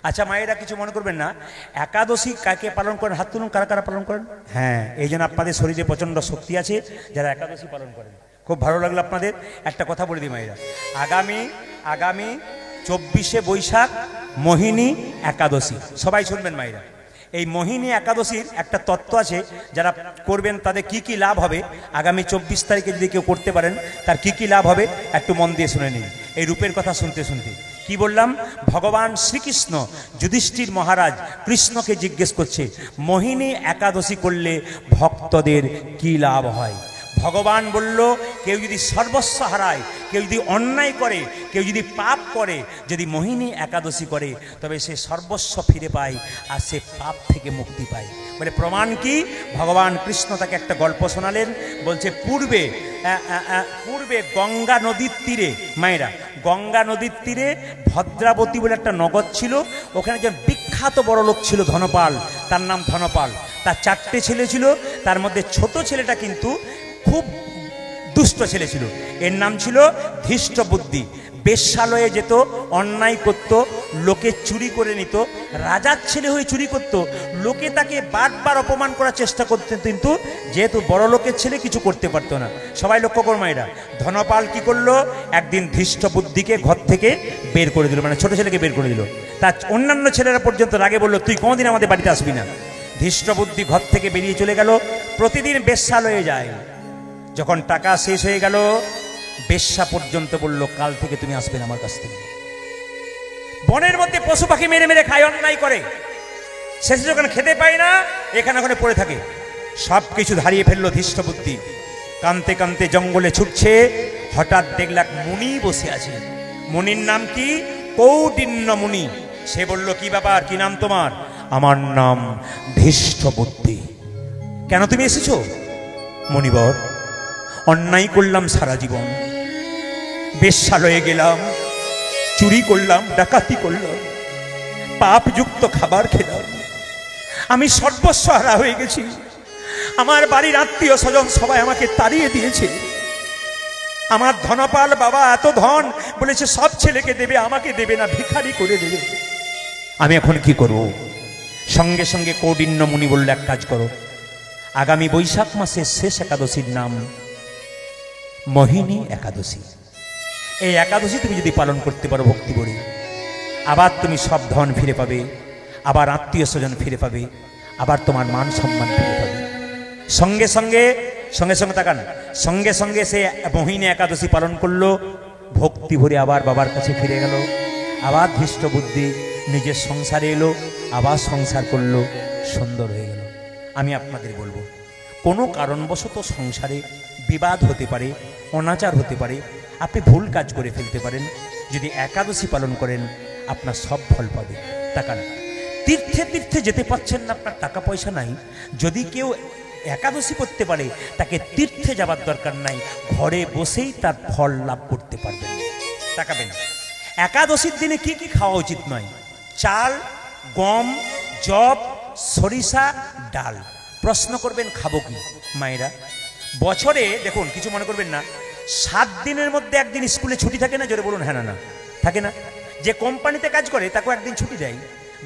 আচ্ছা মায়েরা কিছু মনে করবেন না, একাদশী কাকে পালন করেন? হাত তুলুন, কারা কারা পালন করেন? হ্যাঁ, এই জন্য আপনাদের শরীরে প্রচণ্ড শক্তি আছে যারা একাদশী পালন করেন। খুব ভালো লাগলো আপনাদের। একটা কথা বলে দিই মায়েরা, আগামী 24শে বৈশাখ মোহিনী একাদশী, সবাই শুনবেন মায়েরা। এই মোহিনী একাদশীর একটা তত্ত্ব আছে, যারা করবেন তাদের কি কি লাভ হবে। আগামী 24 তারিখে যদি কেউ করতে পারেন তার কি কি লাভ হবে একটু মন দিয়ে শুনে নিন। এই রূপের কথা শুনতে শুনতে কি বললাম, ভগবান শ্রীকৃষ্ণ যুধিষ্ঠির মহারাজ কৃষ্ণকে জিজ্ঞেস করছে মোহিনী একাদশী করলে ভক্তদের কি লাভ হয়। ভগবান বলল, কেউ যদি সর্বস্ব হারায়, কেউ যদি অন্যায় করে, কেউ যদি পাপ করে, যদি মোহিনী একাদশী করে তবে সে সর্বস্ব ফিরে পায় আর সে পাপ থেকে মুক্তি পায়। বলে প্রমাণ কি? ভগবান কৃষ্ণ তাকে একটা গল্প শোনালেন। বলছে পূর্বে গঙ্গা নদীর তীরে, মায়েরা গঙ্গা নদীর তীরে ভদ্রাবতী বলে একটা নগর ছিল। ওখানে একজন বিখ্যাত বড় লোক ছিল ধনপাল, তার নাম ধনপাল। তার 4টে ছেলে ছিল, তার মধ্যে ছোট ছেলেটা কিন্তু খুব দুষ্ট ছেলে ছিল। এর নাম ছিল ধৃষ্ট বুদ্ধি। বেশ্যালয়ে যেত, অন্যায় করত, লোকে চুরি করে নিত, রাজার ছেলে হয়ে চুরি করত। লোকে তাকে বারবার অপমান করার চেষ্টা করতেন, কিন্তু যেহেতু বড় লোকের ছেলে কিছু করতে পারতো না। সবাই লক্ষ্য করো মায়েরা, ধনপাল কি করলো, একদিন ধৃষ্ট বুদ্ধিকে ঘর থেকে বের করে দিল, মানে ছোট ছেলেকে বের করে দিল। তার অন্যান্য ছেলেরা পর্যন্ত রাগে বললো, তুই কোনোদিন আমাদের বাড়িতে আসবি না। ধৃষ্ট বুদ্ধি ঘর থেকে বেরিয়ে চলে গেল, প্রতিদিন বেশ্যালয়ে যায়। যখন টাকা শেষ হয়ে গেল, বেশ্যা পর্যন্ত বলল, কাল থেকে তুমি আসবে না আমার কাছ থেকে। বনের মধ্যে পশু পাখি মেরে মেরে খায়, অন্যায় করে, শেষে যখন খেতে পায় না এখানে ওখানে পড়ে থাকে। সব কিছু হারিয়ে ফেললো ধৃষ্ট বুদ্ধি। কানতে কানতে জঙ্গলে ছুটছে, হঠাৎ দেখল এক মুনি বসে আছে। মুনির নাম কি? কৌডিন্য মুনি। সে বলল, কি ব্যাপার, কি নাম তোমার? আমার নাম ধৃষ্ট বুদ্ধি। কেন তুমি এসেছো? মুনিবর, অন্যায় করলাম সারা জীবন, বেশ্যালয়ে গেলাম, চুরি করলাম, ডাকাতি করলাম, পাপযুক্ত খাবার খেলাম, আমি সর্বস্ব হারা হয়ে গেছি। আমার বাড়ির আত্মীয় স্বজন সবাই আমাকে তাড়িয়ে দিয়েছে। আমার ধনপাল বাবা এত ধন বলেছে সব ছেলেকে দেবে, আমাকে দেবে না, ভিখারি করে দেবে। আমি এখন কি করব? সঙ্গে সঙ্গে কৌডিন্য মুনি বলল, এক কাজ করো, আগামী বৈশাখ মাসের শেষ একাদশীর নাম মোহিনী একাদশী। এই একাদশী তুমি যদি পালন করতে পারো ভক্তি ভরে, আবার তুমি সব ধন ফিরে পাবে, আবার আত্মীয় স্বজন ফিরে পাবে, আবার তোমার মান সম্মান ফিরে পাবে। সঙ্গে সঙ্গে তাকান, সঙ্গে সঙ্গে সে মোহিনী একাদশী পালন করলো, ভক্তি ভরে আবার বাবার কাছে ফিরে গেল। আবার ধৃষ্ট বুদ্ধি নিজের সংসারে এলো, আবার সংসার করলো, সুন্দর হয়ে গেল। আমি আপনাদের বলবো, কোনো কারণবশত সংসারে বিবাদ হতে পারে, অনাচার হতে পারে, আপনি ভুল কাজ করে ফেলতে পারেন। যদি একাদশী পালন করেন আপনার সব ফল পাবে। টাকা না, তীর্থে তীর্থে যেতে পারছেন না, আপনার টাকা পয়সা নাই, যদি কেউ একাদশী করতে পারে তাকে তীর্থে যাবার দরকার নাই, ঘরে বসেই তার ফল লাভ করতে পারবেন। তাকাবেন, একাদশীর দিনে কি কি খাওয়া উচিত নয়? চাল, গম, জব, সরিষা, ডাল। প্রশ্ন করবেন খাবো কি? মায়েরা, বছরে দেখুন, কিছু মনে করবেন না, 7 দিনের মধ্যে একদিন স্কুলে ছুটি থাকে না? জোরে বলুন। হ্যাঁ না, না থাকে না? যে কোম্পানিতে কাজ করে তাকেও একদিন ছুটি দেয়।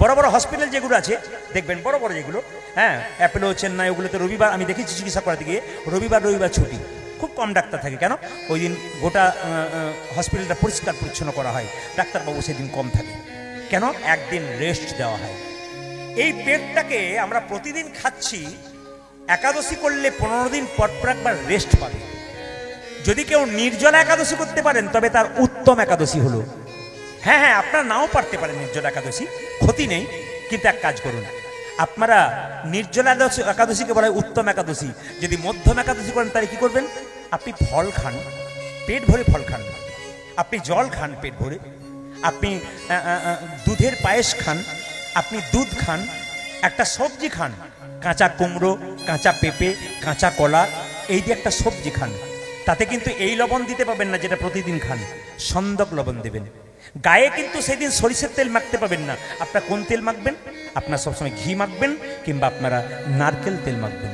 বড় বড় হসপিটাল যেগুলো আছে দেখবেন, বড় বড় যেগুলো, হ্যাঁ অ্যাপোলো, চেন্নাই, ওগুলোতে রবিবার, আমি দেখেছি চিকিৎসা করাতে গিয়ে রবিবার ছুটি। খুব কম ডাক্তার থাকে, কেন? ওই দিন গোটা হসপিটালটা পরিষ্কার পরিচ্ছন্ন করা হয়, ডাক্তারবাবু সেদিন কম থাকে। কেন? একদিন রেস্ট দেওয়া হয়। এই পেটটাকে আমরা প্রতিদিন খাচ্ছি, একাদশী করলে 15 দিন পর একবার রেস্ট পাবে। যদি কেউ নির্জলা একাদশী করতে পারেন তবে তার উত্তম একাদশী হলো। হ্যাঁ, আপনারা নাও পারতে পারেন নির্জলা একাদশী, ক্ষতি নেই, কিন্তু এক কাজ করুন, আপনারা নির্জলা একাদশীকে বলা হয় উত্তম একাদশী। যদি মধ্যম একাদশী করেন তাহলে কি করবেন? আপনি ফল খান, পেট ভরে ফল খান, আপনি জল খান পেট ভরে, আপনি দুধের পায়েস খান, আপনি দুধ খান, একটা সবজি খান, কাঁচা কুমড়ো, কাঁচা পেঁপে, কাঁচা কলা, এই দিয়ে একটা সবজি খান। তাতে কিন্তু এই লবণ দিতে পাবেন না যেটা প্রতিদিন খান, সন্দক লবণ দেবেন। গায়ে কিন্তু সেদিন সরিষার তেল মাখতে পাবেন না। আপনারা কোন তেল মাখবেন? আপনারা সবসময় ঘি মাখবেন, কিংবা আপনারা নারকেল তেল মাখবেন।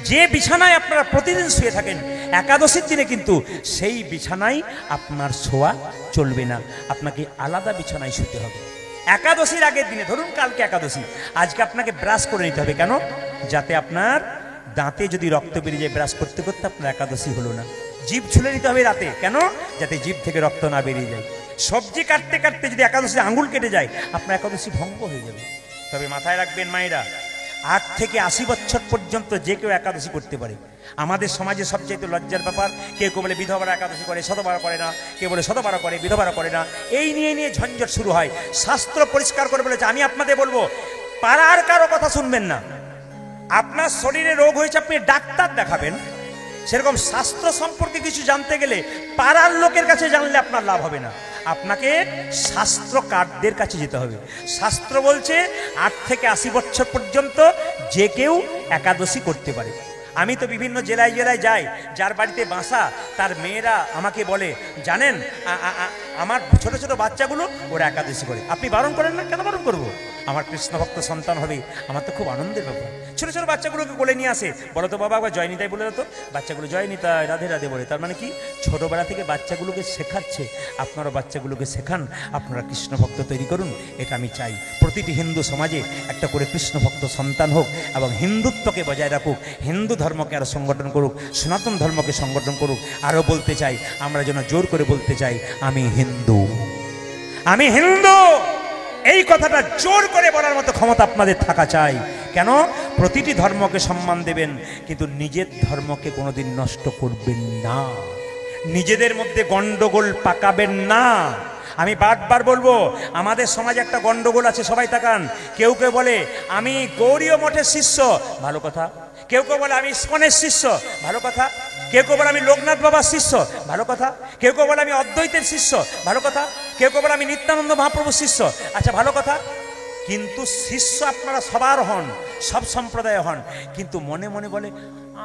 যে বিছানায় আপনারা প্রতিদিন শুয়ে থাকেন একাদশীর দিনে কিন্তু সেই বিছানায় আপনার শোয়া চলবে না, আপনাকে আলাদা বিছানায় শুতে হবে। একাদশীর আগের দিনে, ধরুন কালকে একাদশী, আজকে আপনাকে ব্রাশ করে নিতে হবে। কেন? যাতে আপনার দাঁতে যদি রক্ত বেরিয়ে যায়, ব্রাশ করতে করতে আপনার একাদশী হলো না। জিভ ছুলে নিতে হবে রাতে। কেন? যাতে জিভ থেকে রক্ত না বেরিয়ে যায়। সবজি কাটতে কাটতে যদি একাদশী আঙুল কেটে যায়, আপনার একাদশী ভঙ্গ হয়ে যাবে। তবে মাথায় রাখবেন মায়েরা, 8 থেকে 80 বছর পর্যন্ত যে কেউ একাদশী করতে পারে। আমাদের সমাজে সবচেয়ে লজ্জার ব্যাপার, কেউ কেউ বলে বিধবারা একাদশী করে, শতবার করে না, কেউ বলে শতবার করে, বিধবারা করে না। এই নিয়ে ঝঞ্ঝট শুরু হয়। শাস্ত্র পরিষ্কার করে বলেছে, আমি আপনাদের বলবো, পাড়ার কারো কথা শুনবেন না। আপনার শরীরে রোগ হয়েছে, আপনি ডাক্তার দেখাবেন। সেরকম শাস্ত্র সম্পর্কে কিছু জানতে গেলে পাড়ার লোকের কাছে জানলে আপনার লাভ হবে না, আপনাকে শাস্ত্রকারদের কাছে যেতে হবে। শাস্ত্র বলছে 8 থেকে 80 বছর পর্যন্ত যে কেউ একাদশী করতে পারে। আমি তো বিভিন্ন জেলায় জেলায় যাই, যার বাড়িতে বাসা তার মেয়েরা আমাকে বলে, জানেন আমার ছোট ছোট বাচ্চাগুলো ওরা একাদশী করে। আপনি বারণ করেন না? কেন বারণ করবো? আমার কৃষ্ণ ভক্ত সন্তান হবে, আমার তো খুব আনন্দের ব্যাপার। ছোট ছোট বাচ্চাগুলোকে কোলে নিয়ে আসে, বলো তো বাবা, একবার জয় নিতাই বলে তো। বাচ্চাগুলো জয় নিতাই, রাধে রাধে বলে। তার মানে কি? ছোটবেলা থেকে বাচ্চাগুলোকে শেখাচ্ছে। আপনারা বাচ্চাগুলোকে শেখান, আপনারা কৃষ্ণ ভক্ত তৈরি করুন। এটা আমি চাই প্রতিটি হিন্দু সমাজে একটা করে কৃষ্ণ ভক্ত সন্তান হোক, এবং হিন্দুত্বকে বজায় রাখুক, হিন্দু ধর্মকে আরো সংগঠন করুক, সনাতন ধর্মকে সংগঠন করুক। আরো বলতে চাই, আমরা যেন জোর করে বলতে চাই, আমি হিন্দু, আমি হিন্দু। এই কথাটা জোর করে বলার মতো ক্ষমতা আপনাদের থাকা চাই। কেন? প্রতিটি ধর্মকে সম্মান দেবেন, কিন্তু নিজের ধর্মকে কোনোদিন নষ্ট করবেন না, নিজেদের মধ্যে গন্ডগোল পাকাবেন না। আমি বারবার বলবো, আমাদের সমাজে একটা গন্ডগোল আছে। সবাই তাকান, কেউ কেউ বলে আমি গৌরীয় মঠের শিষ্য, ভালো কথা। কেউ কেউ বলে আমি ইস্কনের শিষ্য, ভালো কথা। কেউ কেউ বলে আমি লোকনাথ বাবার শিষ্য, ভালো কথা। কেউ কেউ বলে আমি অদ্বৈতের শিষ্য, ভালো কথা। কেউ কেউ বলে আমি নিত্যানন্দ মহাপ্রভুর শিষ্য, আচ্ছা ভালো কথা। কিন্তু শিষ্য আপনারা সবার হন, সব সম্প্রদায় হন, কিন্তু মনে মনে বলে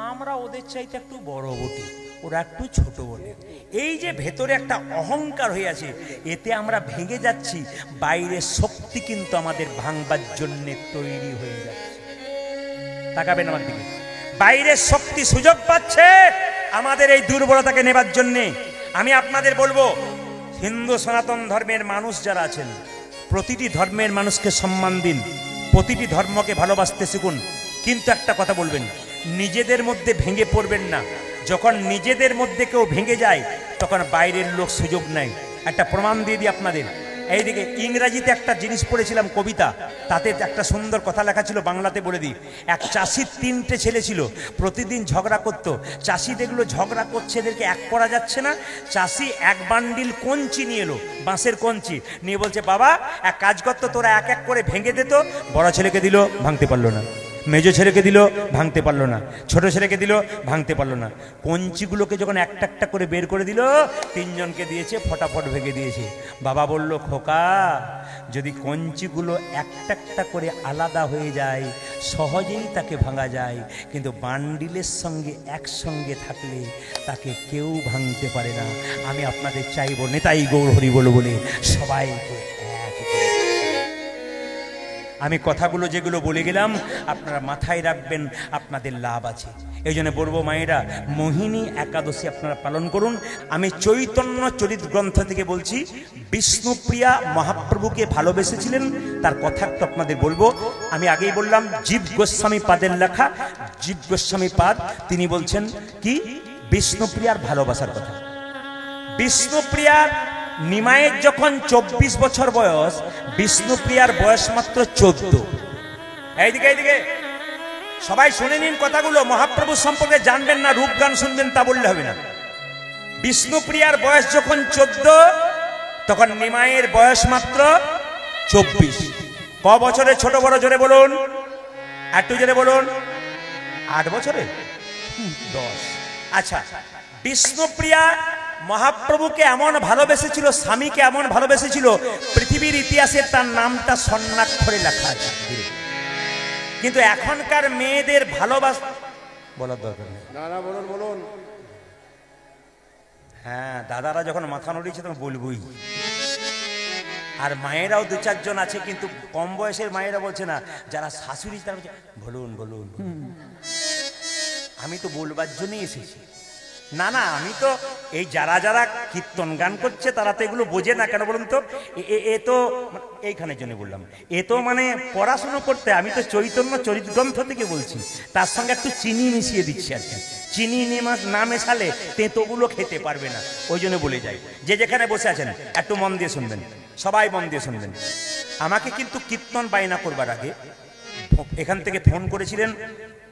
আমরা ওদের চাইতে একটু বড় বটে, ওরা একটু ছোট বটে। এই যে ভেতরে একটা অহংকার হয়ে আছে, এতে আমরা ভেঙে যাচ্ছি। বাইরের শক্তি কিন্তু আমাদের ভাঙবার জন্য তৈরি হয়ে যাচ্ছে। তাকাবেন আমার দিকে, বাইরের শক্তি সুযোগ পাচ্ছে আমাদের এই দুর্বলতাকে নেবার জন্যে। আমি আপনাদের বলবো, হিন্দু সনাতন ধর্মের মানুষ যারা আছেন, প্রতিটি ধর্মের মানুষকে সম্মান দিন, প্রতিটি ধর্মকে ভালোবাসতে শিখুন। কিন্তু একটা কথা বলবেন, নিজেদের মধ্যে ভেঙে পড়বেন না। যখন নিজেদের মধ্যে কেউ ভেঙে যায়, তখন বাইরের লোক সুযোগ নেয়। একটা প্রমাণ দিয়ে দিই আপনাদের। এইদিকে ইংরাজিতে একটা জিনিস পড়েছিলাম, কবিতা, তাতে একটা সুন্দর কথা লেখা ছিল, বাংলাতে বলে দিই। এক চাষির 3টে ছেলে ছিল, প্রতিদিন ঝগড়া করত। চাষি দেখলো ঝগড়া করছে, এদেরকে এক করা যাচ্ছে না। চাষি এক বান্ডিল কঞ্চি নিয়ে এলো, বাঁশের কঞ্চি নিয়ে বলছে, বাবা এক কাজ করতো, তোরা এক এক করে ভেঙে দিত। বড় ছেলেকে দিল, ভাঙতে পারলো না। মেজো ছেলেকে দিল, ভাঙতে পারলো না। ছোট ছেলেকে দিল, ভাঙতে পারলো না। কঞ্চিগুলোকে যখন একটা একটা করে বের করে দিল, 3 জনকে দিয়েছে, ফটাফট ভেঙে দিয়েছে। বাবা বলল, খোকা, যদি কঞ্চিগুলো একটা একটা করে আলাদা হয়ে যায়, সহজেই তাকে ভাঙা যায়, কিন্তু বান্ডিলের সঙ্গে একসঙ্গে থাকলে তাকে কেউ ভাঙতে পারে না। আমি আপনাদের চাইব, নেতাই গৌর হরি বল বলে সবাইকে এক। আমি কথাগুলো যেগুলো বলে গেলাম আপনারা মাথায় রাখবেন, আপনাদের লাভ আছে। এই জন্য বলবো মায়েরা, মোহিনী একাদশী আপনারা পালন করুন। আমি চৈতন্য চরিত গ্রন্থ থেকে বলছি, বিষ্ণুপ্রিয়া মহাপ্রভুকে ভালোবেসেছিলেন, তার কথা একটু আপনাদের বলবো। আমি আগেই বললাম, জীব গোস্বামী পাদের লেখা, জীব গোস্বামী পাদ, তিনি বলছেন কি বিষ্ণুপ্রিয়ার ভালোবাসার কথা। বিষ্ণুপ্রিয়ার নিমায়ের যখন 24 বছর বয়স, বিষ্ণুপ্রিয়ার বয়স মাত্র 14। এইদিকে এইদিকে সবাই শুনে নিন কথাগুলো। মহাপ্রভু সম্পর্কে জানবেন না, রূপ গান শুনবেন তা বললে হবে না। বিষ্ণুপ্রিয়ার বয়স যখন 14, তখন নিমায়ের বয়স মাত্র 24। ক বছরে ছোট বড় জোরে বলুন, একটু জোরে বলুন। 8 বছরে 10। আচ্ছা, বিষ্ণুপ্রিয়া মহাপ্রভুকে এমন ভালোবেসেছিল, স্বামীকে এমন ভালোবেসেছিল, পৃথিবীর ইতিহাসে তার নামটা স্বর্ণাক্ষরে লেখা আছে। কিন্তু এখনকার মেয়েদের ভালোবাসা বলার দরকার নেই। বলুন। হ্যাঁ, দাদারা যখন মাথা নড়িয়েছে তখন বলবই। আর মায়েরাও 2-4 জন আছে, কিন্তু কম বয়সের মায়েরা বলছে না, যারা শাশুড়ি তারা বলছে বলুন বলুন। আমি তো বলবার জন্যই এসেছি। না না, আমি তো এই যারা যারা কীর্তন গান করছে তারা তো এগুলো বোঝে না। কেন বলুন তো? এ তো এইখানের জন্য বললাম, এ তো মানে পড়াশুনো করতে, আমি তো চৈতন্য চরিতগ্রন্থ থেকে বলছি, তার সঙ্গে একটু চিনি মিশিয়ে দিচ্ছি আর কি। চিনি না মেশালে তেঁতোগুলো খেতে পারবে না, ওই জন্য বলে যাই। যে যেখানে বসে আছেন একটু মন দিয়ে শুনবেন, সবাই মন দিয়ে শুনবেন। আমাকে কিন্তু কীর্তন বায়না করবার আগে এখান থেকে ফোন করেছিলেন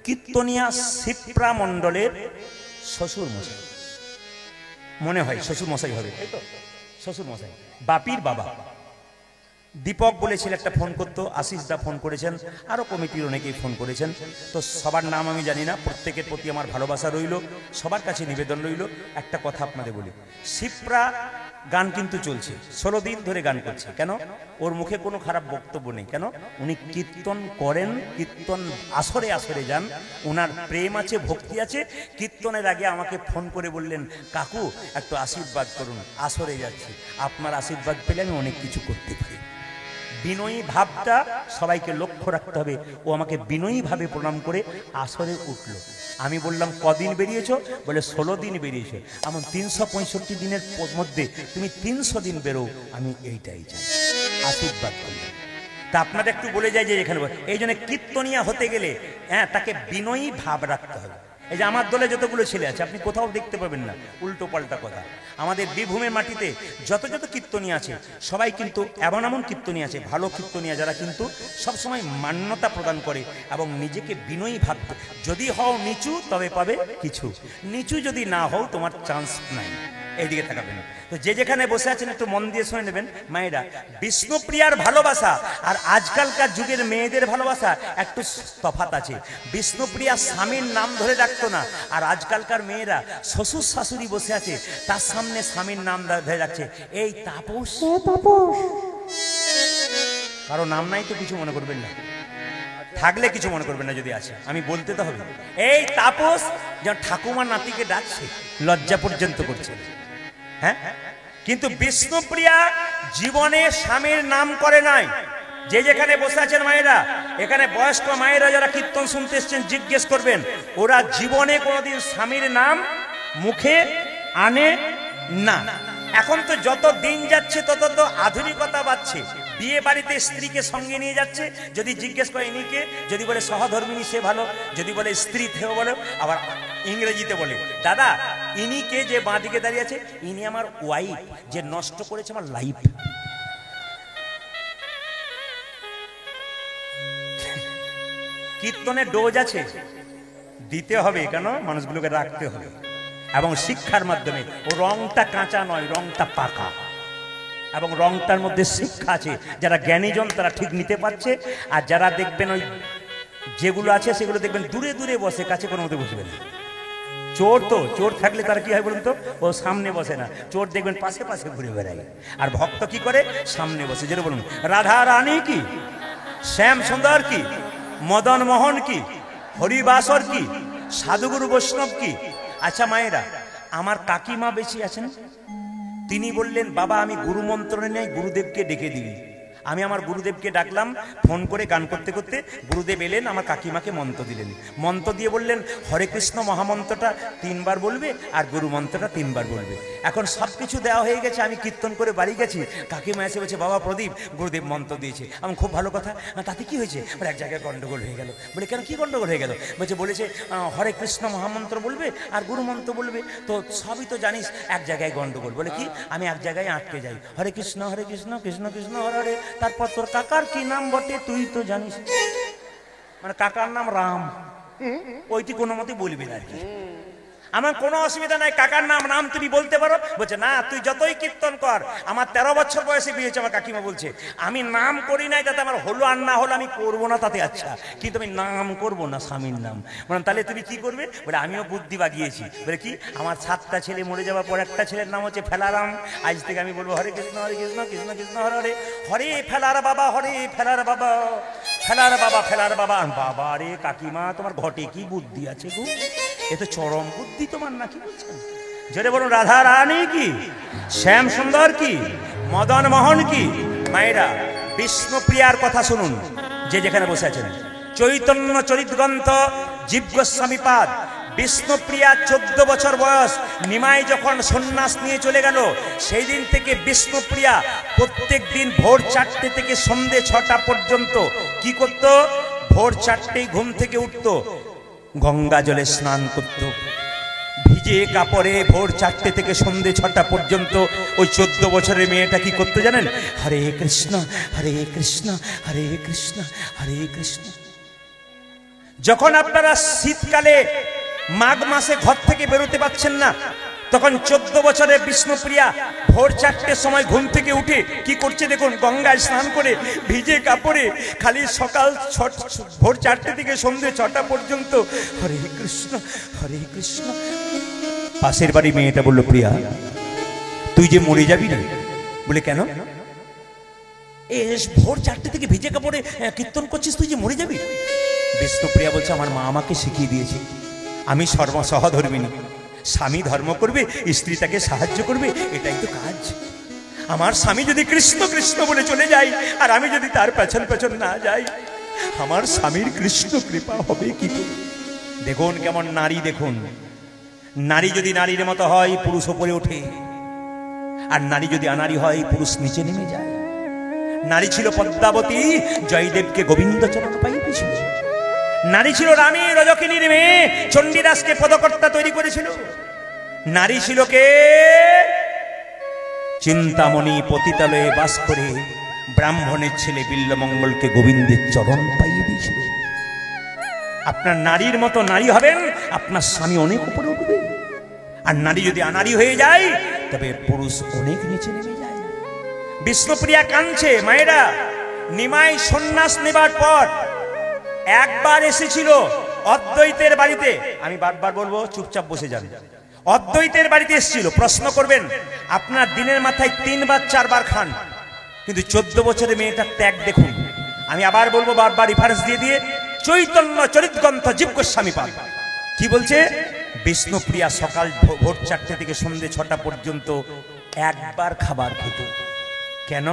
কীর্তনিয়া শিপ্রা মণ্ডলের শ্বশুর মশাই, মনে হয় শ্বশুর মশাই হবে, তাই তো? শ্বশুর মশাই, বাপির বাবা দীপক বলেছিল একটা ফোন করতো, আশিস দা ফোন করেছেন, আরো কমিটির অনেকেই ফোন করেছেন। তো সবার নাম আমি জানি না, প্রত্যেকের প্রতি আমার ভালোবাসা রইল, সবার কাছে নিবেদন রইল। একটা কথা আপনাদের বলি, শিপ্রা গান কিন্তু চলছে, 16 দিন ধরে গান করছে। কেন? ওর মুখে কোনো খারাপ বক্তব্য নেই। কেন? উনি কীর্তন করেন, কীর্তন আসরে আসরে যান, ওনার প্রেম আছে, ভক্তি আছে। কীর্তনের আগে আমাকে ফোন করে বললেন, কাকু একটু আশীর্বাদ করুন, আসরে যাচ্ছি, আপনার আশীর্বাদ পেলে আমি অনেক কিছু করতে পারি। বিনয়ী ভাবটা সবাইকে লক্ষ্য রাখতে হবে। ও আমাকে বিনয়ী ভাবে প্রণাম করে আসরে উঠল। আমি বললাম কদিন বেরিয়েছো? বলে 16 দিন বেরিয়েছে। এমন 365 দিনের মধ্যে তুমি 300 দিন বেরো, আমি এইটাই চাই। আশীর্বাদ করলাম। তা আপনাদের একটু বলে যায় যে এখানে এই জন্য কীর্তনিয়া হতে গেলে তাকে বিনয়ী ভাব রাখতে হবে। এই যে আমার দলে যতগুলো ছেলে আছে আপনি কোথাও দেখতে পাবেন না উল্টো পাল্টা কথা। আমাদের বীরভূমের মাটিতে যত যত কীর্তনী আছে সবাই কিন্তু এমন এমন কীর্তনী আছে, ভালো কীর্তনীয়া, যারা কিন্তু সবসময় মান্যতা প্রদান করে এবং নিজেকে বিনয়ী ভাবতে। যদি হও নিচু তবে পাবে কিছু, নিচু যদি না হও তোমার চান্স নাই। এইদিকে তাকাবেন। তো যে যেখানে বসে আছেন একটু মন দিয়ে শুনে নেবেন। মায়েরা, বিষ্ণুপ্রিয়ার ভালোবাসা আর আজকালকার যুগের মেয়েদের ভালোবাসা একটু তফাৎ আছে। বিষ্ণুপ্রিয়া স্বামীর নাম ধরে ডাকতো না, আর আজকালকার মেয়েরা শ্বশুর শাশুড়ি বসে আছে তার সামনে স্বামীর নাম ধরে ডাকছে, এই তাপস। কারো নাম নাই তো কিছু মনে করবেন না, থাকলে কিছু মনে করবেন না, যদি আছে আমি বলতে তো হবে। এই তাপস যেন ঠাকুমার নাতিকে ডাকছে, লজ্জা পর্যন্ত করছে। হ্যাঁ, কিন্তু বিষ্ণুপ্রিয়া জীবনে স্বামীর নাম করে নাই। যে যেখানে বসে আছেন মায়েরা, এখানে বয়স্ক মায়েরা যারা কীর্তন শুনতে এসছেন জিজ্ঞেস করবেন, ওরা জীবনে কোনোদিন স্বামীর নাম মুখে আনে না। এখন তো যত দিন যাচ্ছে তত তো আধুনিকতা বাড়ছে। বিয়ে বাড়িতে স্ত্রীকে সঙ্গে নিয়ে যাচ্ছে, যদি জিজ্ঞেস করে ইনিকে, যদি বলে সহধর্মিনী সে ভালো, যদি বলে স্ত্রী থেও বলো, আবার ইংরেজিতে বলে দাদা ইনি কে যে বাঁ দিকে দাঁড়িয়ে আছে, ইনি আমার ওয়াইফ, যে নষ্ট করেছে আমার লাইফ। কীর্তনের ডোজ আছে, দিতে হবে। কেন? মানুষগুলোকে রাখতে হবে এবং শিক্ষার মাধ্যমে। ও রংটা কাঁচা নয়, রংটা পাকা, এবং রংটার মধ্যে শিক্ষা আছে। যারা জ্ঞানীজন তারা ঠিক নিতে পারছে, আর যারা দেখবেন ওই যেগুলো আছে সেগুলো দেখবেন দূরে দূরে বসে, কাছে কোনো মধ্যে বসবে না। চোর তো, চোর থাকলে তারা কি হয় বলুন তো, ও সামনে বসে না, চোর দেখবেন পাশে পাশে ঘুরে বেড়ায়। আর ভক্ত কি করে? সামনে বসে। যেটা বলুন, রাধা রানী কি, শ্যাম সুন্দর কি, মদন মোহন কি, হরিবাসর কি, সাধুগুরু বৈষ্ণব কি। আচ্ছা মায়েরা, আমার কাকিমা বেশি আছেন, তিনি বললেন বাবা আমি গুরু মন্ত্র নেই, গুরুদেবকে ডেকে দিবি। আমি আমার গুরুদেবকে ডাকলাম, ফোন করে গান করতে করতে গুরুদেব এলেন, আমার কাকিমাকে মন্ত্র দিলেন। মন্ত্র দিয়ে বললেন হরে কৃষ্ণ মহামন্ত্রটা 3 বার বলবে আর গুরু মন্ত্রটা 3 বার বলবে। এখন সব কিছু দেওয়া হয়ে গেছে, আমি কীর্তন করে বাড়ি গেছি, কাকিমা এসে বলছে বাবা প্রদীপ গুরুদেব মন্ত্র দিয়েছে। আমি খুব ভালো কথা, তাতে কি হয়েছে? বলে এক জায়গায় গন্ডগোল হয়ে গেল। বলে কেন, কি গন্ডগোল হয়ে গেল? বলেছে হরে কৃষ্ণ মহামন্ত্র বলবে আর গুরু মন্ত্র বলবে, তো সবই তো জানিস, এক জায়গায় গন্ডগোল। বলে কি? আমি এক জায়গায় আটকে যাই, হরে কৃষ্ণ কৃষ্ণ কৃষ্ণ হরে হরে, তারপর তোর কাকার কি নাম বটে তুই তো জানিস, মানে কাকার নাম রাম, ওইটি কোনো মতে বলবি না আর কি। আমার কোনো অসুবিধা নাই, কাকার নাম তুমি বলতে পারো। বলছে না তুই যতই কীর্তন কর, আমার 13 বছর বয়সে বিয়ে হয়েছে, আমার কাকিমা বলছে আমি নাম করি নাই, যাতে আমার হলো আর না হলো আমি করবো না তাতে আচ্ছা, কিন্তু আমি নাম করবো না স্বামীর নাম। মানে তাহলে তুমি কি করবে? বলে আমিও বুদ্ধি বাগিয়েছি। বলে কি? আমার 7টা ছেলে মরে যাওয়ার পর একটা ছেলের নাম হচ্ছে ফেলারাম, আজ থেকে আমি বলবো হরে কৃষ্ণ কৃষ্ণ কৃষ্ণ হরে হরে, হরে ফেলার বাবা, হরে ফেলার বাবা, ফেলার বাবা, ফেলার বাবা। বাবা রে কাকিমা, তোমার ঘটে কি বুদ্ধি আছে গো, এ তো চরম বুদ্ধি তোমার, না কি বলছেন? জোরে বলুন রাধা রানী কি, শ্যাম সুন্দর কি, মদন মোহন কি। মায়েরা, বিষ্ণুপ্রিয়ার কথা শুনুন, যে যেখানে বসে আছেন। চৈতন্য চরিতগ্রন্থ জীব গোস্বামী পাদ বিষ্ণুপ্রিয়া 14 বছর বয়স, নিমাই যখন সন্ন্যাস নিয়ে চলে গেল, সেই দিন থেকে বিষ্ণুপ্রিয়া প্রত্যেক দিন ভোর 4টে থেকে সন্ধে 6টা পর্যন্ত কি করত? ভোর 4টেই ঘুম থেকে উঠত, গঙ্গা জলে স্নান করত, ভিজে কাপড়ে ভোর 4টে থেকে সন্ধে 6টা পর্যন্ত ওই 14 বছরের মেয়েটা কি করতে জানেন? হরে কৃষ্ণ হরে কৃষ্ণ হরে কৃষ্ণ হরে কৃষ্ণ। যখন আপনারা শীতকালে মাঘ মাসে ঘর থেকে বেরোতে পারছেন না, তখন 14 বছরের বিষ্ণুপ্রিয়া ভোর 4টের সময় ঘুম থেকে উঠে কি করছে দেখুন, গঙ্গায় স্নান করে ভিজে কাপড়ে খালি সকাল ভোর 4টে থেকে সন্ধে 6টা পর্যন্ত হরে কৃষ্ণ হরে কৃষ্ণ। পাশের বাড়ি মেয়েটা বলল, প্রিয়া তুই যে মরে যাবি না। বলে কেন? ভোর 4টে থেকে ভিজে কাপড়ে কীর্তন করছিস, তুই যে মরে যাবি। বিষ্ণুপ্রিয়া বলছে, আমার মা আমাকে শিখিয়ে দিয়েছে, আমি সহধর্মিনী, স্বামী ধর্ম করবে, স্ত্রী তাকে সাহায্য করবে, এটাই তো কাজ। আমার স্বামী যদি কৃষ্ণ কৃষ্ণ বলে চলে যায় আর আমি যদি তার পেছন পেছন না যাই, আমার স্বামীর কৃষ্ণ কৃপা হবে কি করে? দেখুন কেমন নারী, দেখুন নারী যদি নারীর মতো হয় পুরুষ ওপরে ওঠে, আর নারী যদি আনারী হয় পুরুষ নিচে নেমে যায়। নারী ছিল পদ্মাবতী, জয়দেবকে গোবিন্দচরণ পাইয়েছিল। নারী ছিল রানী রজকিনীর মেয়ে, চণ্ডীদাসকে পদকর্তা তৈরি করেছিল। নারী ছিল কে? চিন্তামণি পতিতালয়ে বাস করে ব্রাহ্মণের ছেলে বিল্লমঙ্গলকে গোবিন্দের চরণ পাইয়ে দিয়েছিল। আপনার নারীর মতো নারী হবেন, আপনার স্বামী অনেক উপরে উঠবে। আর নারী যদি আনারী হয়ে যায় তবে পুরুষ অনেক নিচে নেমে যায়। বিষ্ণুপ্রিয়া কাঁদছে। মায়েরা, নিমাই সন্ন্যাস নেবার পর একবার এসেছিল অদ্বৈতের বাড়িতে। আমি বারবার বলবো, চুপচাপ বসে যান। অদ্বৈতের বাড়িতে এসেছিল। প্রশ্ন করবেন, আপনার দিনের মাথায় 3 বার 4 বার খান, কিন্তু 14 বছরের মেয়েটার ত্যাগ দেখুন। আমি আবার বলবো, বারবার রেফারেন্স দিয়ে দিয়ে, চৈতন্য চরিতগ্রন্থ জীব গোস্বামী পাদ কি বলছে? বিষ্ণুপ্রিয়া সকাল ভোর 4টে থেকে সন্ধে 6টা পর্যন্ত একবার খাবার খেত। কেন?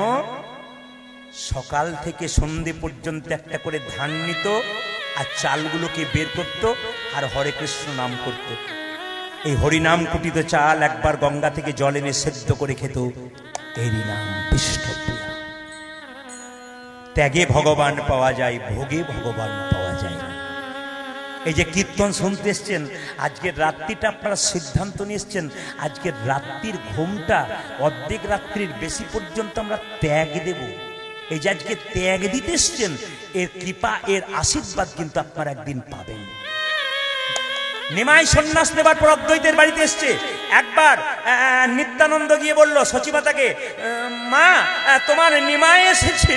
সকাল থেকে সন্ধে পর্যন্ত একটা করে ধান নিত আর চালগুলোকে বের করত আর হরে কৃষ্ণ নাম করত। এই হরিনাম কুটিত চাল একবার গঙ্গা থেকে জল এনে সেদ্ধ করে খেত। এরই নাম বিষ্ণুপ্রিয়া। ত্যাগে ভগবান পাওয়া যায়, ভোগে ভগবান পাওয়া যায় না। এই যে কীর্তন শুনতে এসছেন, আজকের রাত্রিটা আপনারা সিদ্ধান্ত নিয়ে এসছেন, আজকের রাত্রির ঘুমটা অর্ধেক রাত্রির বেশি পর্যন্ত আমরা ত্যাগ দেব। এই যে আজকে ত্যাগ দিতে এসছেন, এর কৃপা, এর আশীর্বাদ কিন্তু আপনারা একদিন পাবেন। নিমাই সন্ন্যাস নেবার পর অদ্বৈতের বাড়িতে এসছে। একবার নিত্যানন্দ গিয়ে বলল সচিবাতাকে, মা তোমার নিমাই এসেছে।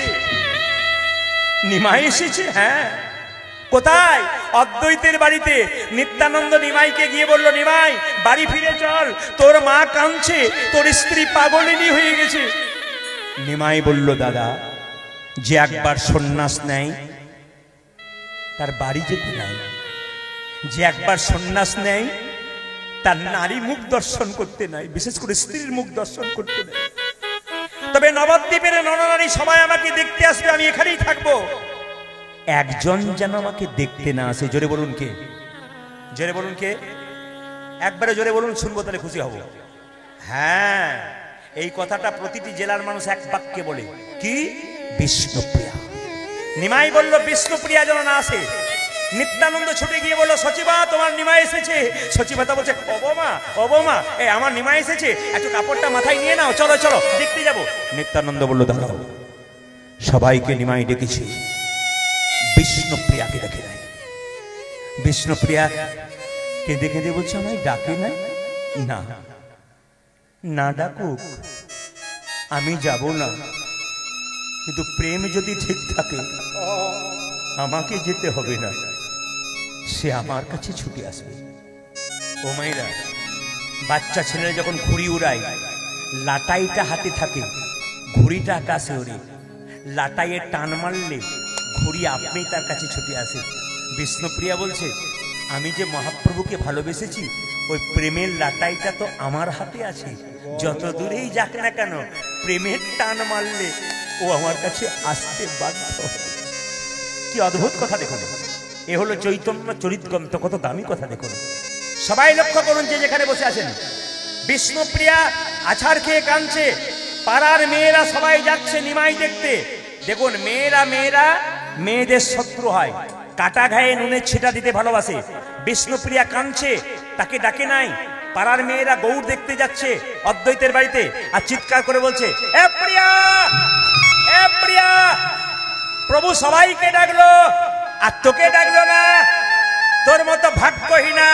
নিমাই এসেছে? হ্যাঁ। কোথায়? অদ্বৈতের বাড়িতে। নিত্যানন্দ নিমাইকে গিয়ে বলল, নিমাই বাড়ি ফিরে চল, তোর মা কাঁদছে, তোর স্ত্রী পাগলিনী হয়ে গেছে। নিমাই বলল, দাদা, যে একবার সন্ন্যাস নেয় তার বাড়ি যেতে নাই, যে একবার সন্ন্যাস নেয় তার নারী মুখ দর্শন করতে নাই, বিশেষ করে স্ত্রীর মুখ দর্শন করতে নাই। তবে নবদ্বীপের নরনারী সবাই আমাকে দেখতে আসবে, আমি এখানেই থাকবো। একজন যেন আমাকে দেখতে না আসে। জোরে বলুন কে? জোরে বলুন কে? একবারে জোরে বলুন, শুনবো, তাহলে খুশি হব। হ্যাঁ, এই কথাটা প্রতিটি জেলার মানুষ এক বাক্যে বলে। কি? বিষ্ণুপ্রিয়া। নিমাই বলল, বিষ্ণুপ্রিয়া যেন না আসে। নিত্যানন্দ ছুটে গিয়ে বলল, সচিবা তোমার নিমাই এসেছে। সচিবাতা বলছে, অবমা অবমা, আমার নিমাই এসেছে, একটু কাপড়টা মাথায় নিয়ে নাও, চলো চলো দেখতে যাবো। নিত্যানন্দ বলল, দাঁড়াও, সবাইকে নিমাই ডেকেছি, বিষ্ণুপ্রিয়াকে দেখে নাই। বিষ্ণুপ্রিয়া কেঁদে কেঁদে বলছে, আমায় ডাকে নাই। না না ডাকুক, আমি যাব না, কিন্তু প্রেম যদি ঠিক থাকে আমাকে যেতে হবে না, সে আমার কাছে ছুটে আসবে। ও মায়েরা, বাচ্চা ছেলেরা যখন ঘুড়ি উড়ায়, লাটাইটা হাতে থাকে, ঘুড়িটা আকাশে ওড়ে, লাটাইয়ে টান মারলে ঘুড়ি আপনি তার কাছে ছুটে আসে। বিষ্ণুপ্রিয়া বলছে, আমি যে মহাপ্রভুকে ভালোবেসেছি, ওই প্রেমের লাটাইটা তো আমার হাতে আছে, যত দূরেই যাক না কেন প্রেমের টান মারলে ও আমার কাছে আসতে বাধ্য। কি অদ্ভুত কথা দেখুন। এ হলো চৈতন্য চরিতগ্রন্থ, কত দামি কথা দেখুন। সবাই লক্ষ্য করুন যে যেখানে বসে আছেন, বিষ্ণুপ্রিয়া আছাড় খেয়ে কাঁদছে, পাড়ার মেয়েরা সবাই যাচ্ছে নিমাই দেখতে। দেখুন মেয়েরা মেয়েদের শত্রু হয়, কাটা ঘায়ে নুনের ছিটা দিতে ভালোবাসে। বিষ্ণুপ্রিয়া কাঁদছে, তাকে ডাকে নাই। পাড়ার মেয়েরা গৌর দেখতে যাচ্ছে অদ্বৈতের বাড়িতে, আর চিৎকার করে বলছে, এ প্রিয়া, এ প্রিয়া, প্রভু সবাইকে ডাকলো আর তোকে ডাকলো না, তোর মতো ভাগ্যহীনা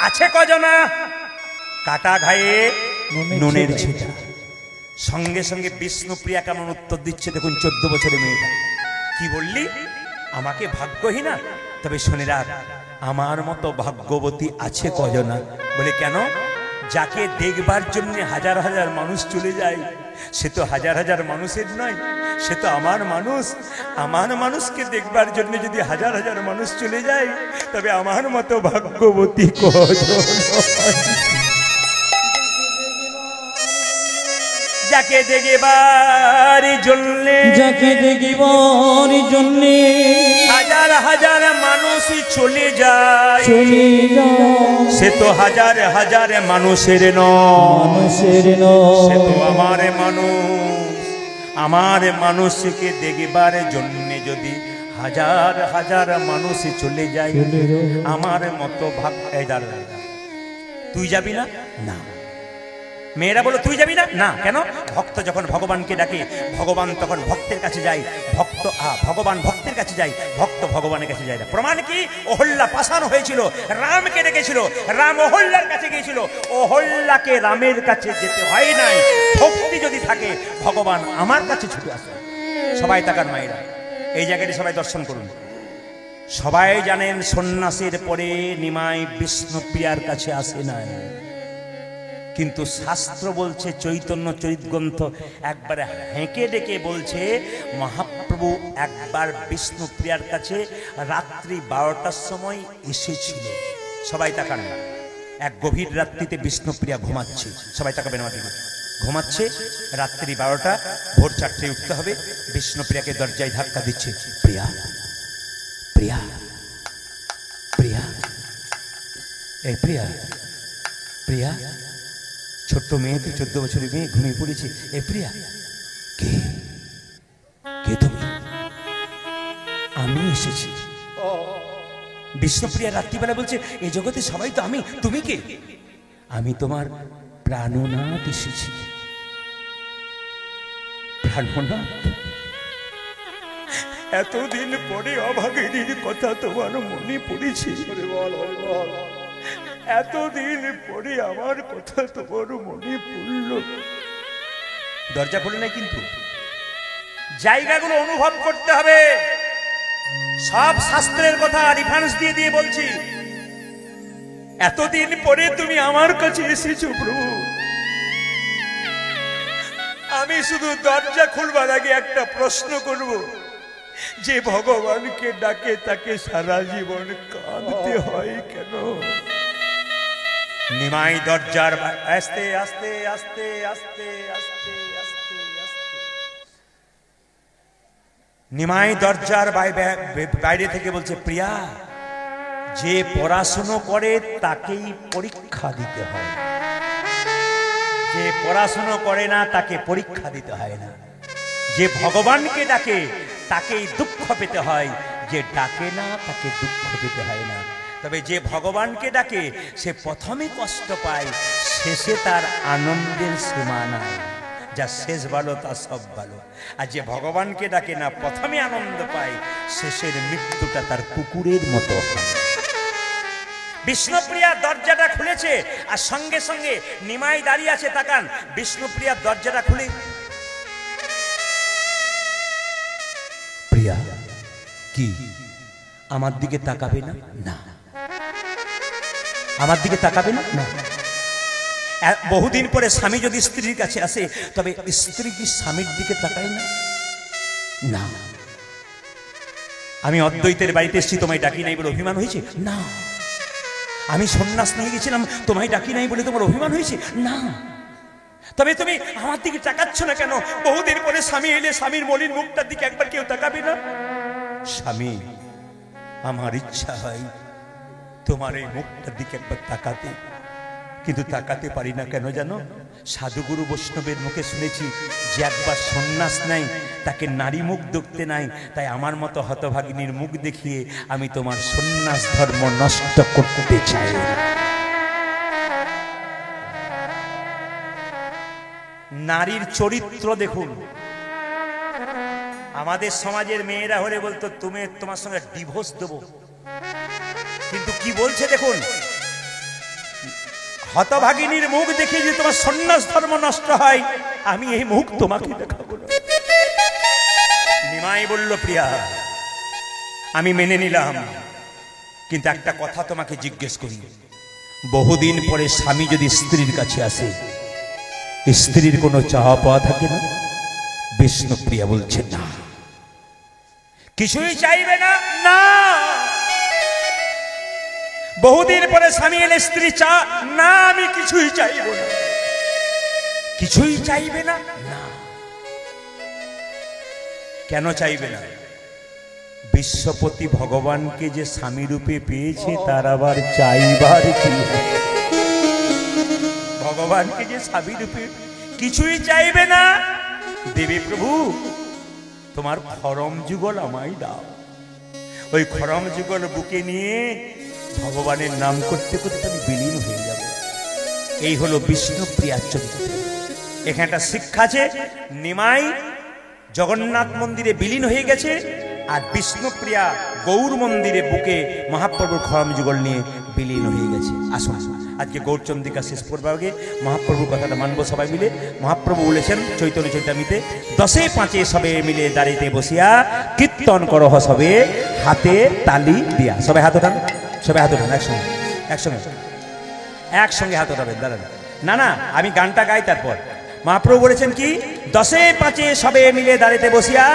আছে কজনা। কাটা ঘায়ে নুনের ছিটা। সঙ্গে সঙ্গে বিষ্ণুপ্রিয়া কেমন উত্তর দিচ্ছে দেখুন, 14 বছরের মেয়েটা। কি বললি? আমাকে ভাগ্যহীনা? তবে শুনে রাখ, আমার মতো ভাগ্যবতী আছে কজনা। বলে কেন? যাকে দেখবার জন্য হাজার হাজার মানুষ চলে যায়, সে তো হাজার হাজার মানুষের নয়, সে তো আমার মানুষ। আমার মানুষকে দেখবার জন্য যদি হাজার হাজার মানুষ চলে যায়, তবে আমার মতো ভাগ্যবতী কজন? যাকে দেখবার জন্যে, যাকে দেখবার জন্যে হাজার হাজার মানুষ চলে যায়, সে তো হাজার হাজার মানুষের নয়, সে তো আমার মানুষ। আমার মানুষকে দেখবার জন্য যদি হাজার হাজার মানুষ চলে যায়, আমার মতো ভাগ্য। তুই যাবি না? না। মেয়েরা বলো তুই যাবি না? না। কেন? ভক্ত যখন ভগবানকে ডাকে, ভগবান তখন ভক্তের কাছে যায়, ভগবান ভক্তের কাছে যায়, ভক্ত ভগবানের কাছে যায় না। প্রমাণ কি? অহল্যা পাষাণ হয়েছিল, রামকে ডেকেছিল, রাম অহল্যার কাছে গিয়েছিল। অহল্যাকে রামের কাছে যেতে হয় নাই। ভক্তি যদি থাকে, ভগবান আমার কাছে ছুটে আসে। সবাই তাকান মায়েরা, এই জায়গাটি সবাই দর্শন করুন। সবাই জানেন সন্ন্যাসের পরে নিমাই বিষ্ণুপ্রিয়ার কাছে আসে নাই, কিন্তু শাস্ত্র বলছে, চৈতন্য চরিতগ্রন্থ একবার হেঁকে ডেকে বলছে, মহাপ্রভু একবার বিষ্ণুপ্রিয়ার কাছে রাত্রি 12টার সময় এসেছিল। সবাই তাকান, এক গভীর রাত্রিতে বিষ্ণুপ্রিয়া ঘুমাচ্ছে। সবাই তাকাবেন আমার দিকে। ঘুমাচ্ছে, রাত্রি 12টা, ভোর 4টায় উঠতে হবে। বিষ্ণুপ্রিয়াকে দরজায় ধাক্কা দিচ্ছে, প্রিয়া, প্রিয়া, প্রিয়া, এই প্রিয়া, প্রিয়া। ছোট্ট মেয়ে তো, 14 বছরের মেয়ে, ঘুমিয়ে পড়েছে। এ প্রিয়া, কে? কে তুমি? আমি এসেছি। বিষ্ণুপ্রিয়া রাত্রিবেলা বলছে, এই জগতে সবাই তো আমি, তুমি কে? আমি তোমার প্রাণনাথ এসেছি। প্রাণনাথ? এতদিন পরে অভাগিনীর কথা তোমার মনে পড়েছে। এতদিন পরে আমার কথা তোমার মনে পড়ল। দরজা খুলে নাই, কিন্তু জায়গাগুলো অনুভব করতে হবে। সব শাস্ত্রের কথা রেফারেন্স দিয়ে দিয়ে বলছি। এতদিন পরে তুমি আমার কাছে এসেছো প্রভু। আমি শুধু দরজা খুলবার আগে একটা প্রশ্ন করব, যে ভগবানকে ডাকে তাকে সারা জীবন কাঁদতে হয় কেন? নিমাই দরজার আস্তে আস্তে আস্তে আস্তে আস্তে আস্তে আস্তে নিমাই দরজার বাইরে থেকে বলছে, প্রিয়া, যে পড়াশুনো করে তাকেই পরীক্ষা দিতে হয়, যে পড়াশুনো করে না তাকে পরীক্ষা দিতে হয় না। যে ভগবানকে ডাকে তাকেই দুঃখ পেতে হয়, যে ডাকে না তাকে দুঃখ পেতে হয় না। তবে যে ভগবানকে ডাকে সে প্রথমে কষ্ট পায়, শেষে তার আনন্দের সীমা নাই। যা শেষ ভালো তা সব ভালো। আর যে ভগবানকে ডাকে না, প্রথমে আনন্দ পায়, শেষের মৃত্যুটা তার কুকুরের মতো হয়। বিষ্ণুপ্রিয়া দরজাটা খুলেছে, আর সঙ্গে সঙ্গে নিমাই দাঁড়িয়ে আছে। তাকান, বিষ্ণুপ্রিয়া দরজাটা খুলে, প্রিয়া কি আমার দিকে তাকাবে না? না। আমার দিকে তাকাবে না? না। বহুদিন পরে স্বামী যদি স্ত্রীর কাছে আসে, তবে স্ত্রী কি স্বামীর দিকে তাকায় না? না। আমি অদ্বৈতের বাড়িতে এসেছি, তোমায় ডাকি নাই বলে অভিমান হয়েছে? না। আমি সন্ন্যাস নিয়ে গেছিলাম, তোমায় ডাকি নাই বলে তোমার অভিমান হয়েছে? না। তবে তুমি আমার দিকে তাকাচ্ছ না কেন? বহুদিন পরে স্বামী এলে স্বামীর মলিন মুখটার দিকে একবার কেউ তাকাবে না? স্বামী, আমার ইচ্ছা হয় তোমার এই মুখটার দিকে একবার তাকাতে, কিন্তু তাকাতে পারি না কেন জানো? সাধুগুরু বৈষ্ণবের মুখে শুনেছি যে একবার সন্ন্যাস নেয় তাকে নারী মুখ দেখতে নাই। তাই আমার মতো হতভাগিনীর মুখ দেখিয়ে আমি তোমার সন্ন্যাস ধর্ম নষ্ট করতে চাই। নারীর চরিত্র দেখুন। আমাদের সমাজের মেয়েরা হলে বলতো তুমি তোমার সঙ্গে ডিভোর্স দেবো, কিন্তু কি বলছে দেখুন, হতভাগিনীর মুখ দেখে যে তোমার সন্ন্যাস ধর্ম নষ্ট হয়, আমি এই মুখ তোমাকে দেখাবো না। নিমাই বলল, প্রিয়া আমি মেনে নিলাম, কিন্তু একটা কথা তোমাকে জিজ্ঞেস করি, বহুদিন পরে স্বামী যদি স্ত্রীর কাছে আসে, স্ত্রীর কোনো চাওয়া পাওয়া থাকে না? বিষ্ণুপ্রিয়া বলছেন না, কিছুই চাইবে না। না, বহুদিন পরে স্বামী এলে স্ত্রী চা না, আমি কিছুই চাইব না। কিছুই চাইবে না? না। কেন চাইবে না? বিশ্বপতি ভগবানকে যে স্বামী রূপে পেয়েছে তার আবার চাইবার কি? ভগবানকে যে স্বামী রূপে কিছুই চাইবে না। দেবী প্রভু তোমার খরম যুগল আমায় দাও, ওই খরম যুগল বুকে নিয়ে ভগবানের নাম করতে করতে আমি বিলীন হয়ে যাব। এই হলো বিষ্ণুপ্রিয়ার চরিত্র। এখানে একটা শিক্ষা আছে, নিমাই জগন্নাথ মন্দিরে বিলীন হয়ে গেছে, আর বিষ্ণুপ্রিয়া গৌর মন্দিরে বুকে মহাপ্রভুর খরম যুগল নিয়ে বিলীন হয়ে গেছে। আসুন আজকে গৌরচন্দ্রিকা শেষ পর্বে মহাপ্রভুর কথাটা মানবো সবাই মিলে। মহাপ্রভু বলেছেন চৈতন্য চৈতামিতে, 10-5 সবে মিলে দাঁড়িতে বসিয়া কীর্তন করহ সবে হাতে তালি দিয়া। সবাই হাত ওঠান, সবাই হাত ওঠান, একসঙ্গে একসঙ্গে একসঙ্গে হাত ওঠাবেন। দাঁড়ান, না না আমি গানটা গাই তারপর। মহাপ্রভু বলেছেন কি, 10-5 সবে মিলে দাঁড়িতে বসিয়া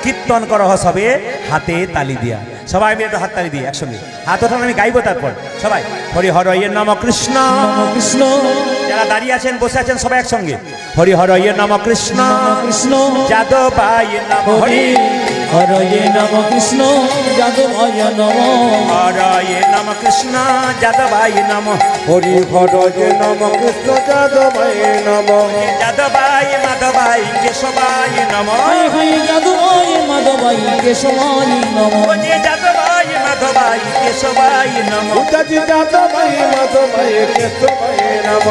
কীর্তন করহ সবে হাতে তালি দিয়া। সবাই মিলে হাত তালি দিয়ে একসঙ্গে হাত ওঠান, আমি গাইবো তারপর। সবাই হরি হরয়ে নম কৃষ্ণ কৃষ্ণ। যারা দাঁড়িয়ে আছেন বসে আছেন সবাই একসঙ্গে হরি হরয়ে নম কৃষ্ণ কৃষ্ণ যাদবায় নম। হরি হরয়ে নম কৃষ্ণ যাদবায় নম। হরয়ে নম কৃষ্ণ যাদবায় নম। হরি হরয়ে নম কৃষ্ণ যাদবায় নম। যাদবায় মাধবায় কেশবায় নম। হায় হায় যাদবায় মাধবায় কেশবায় নম। যাদবায় মাধবায় কেশবায় নম। যাদবায় মাধবায় কেশবায় নম।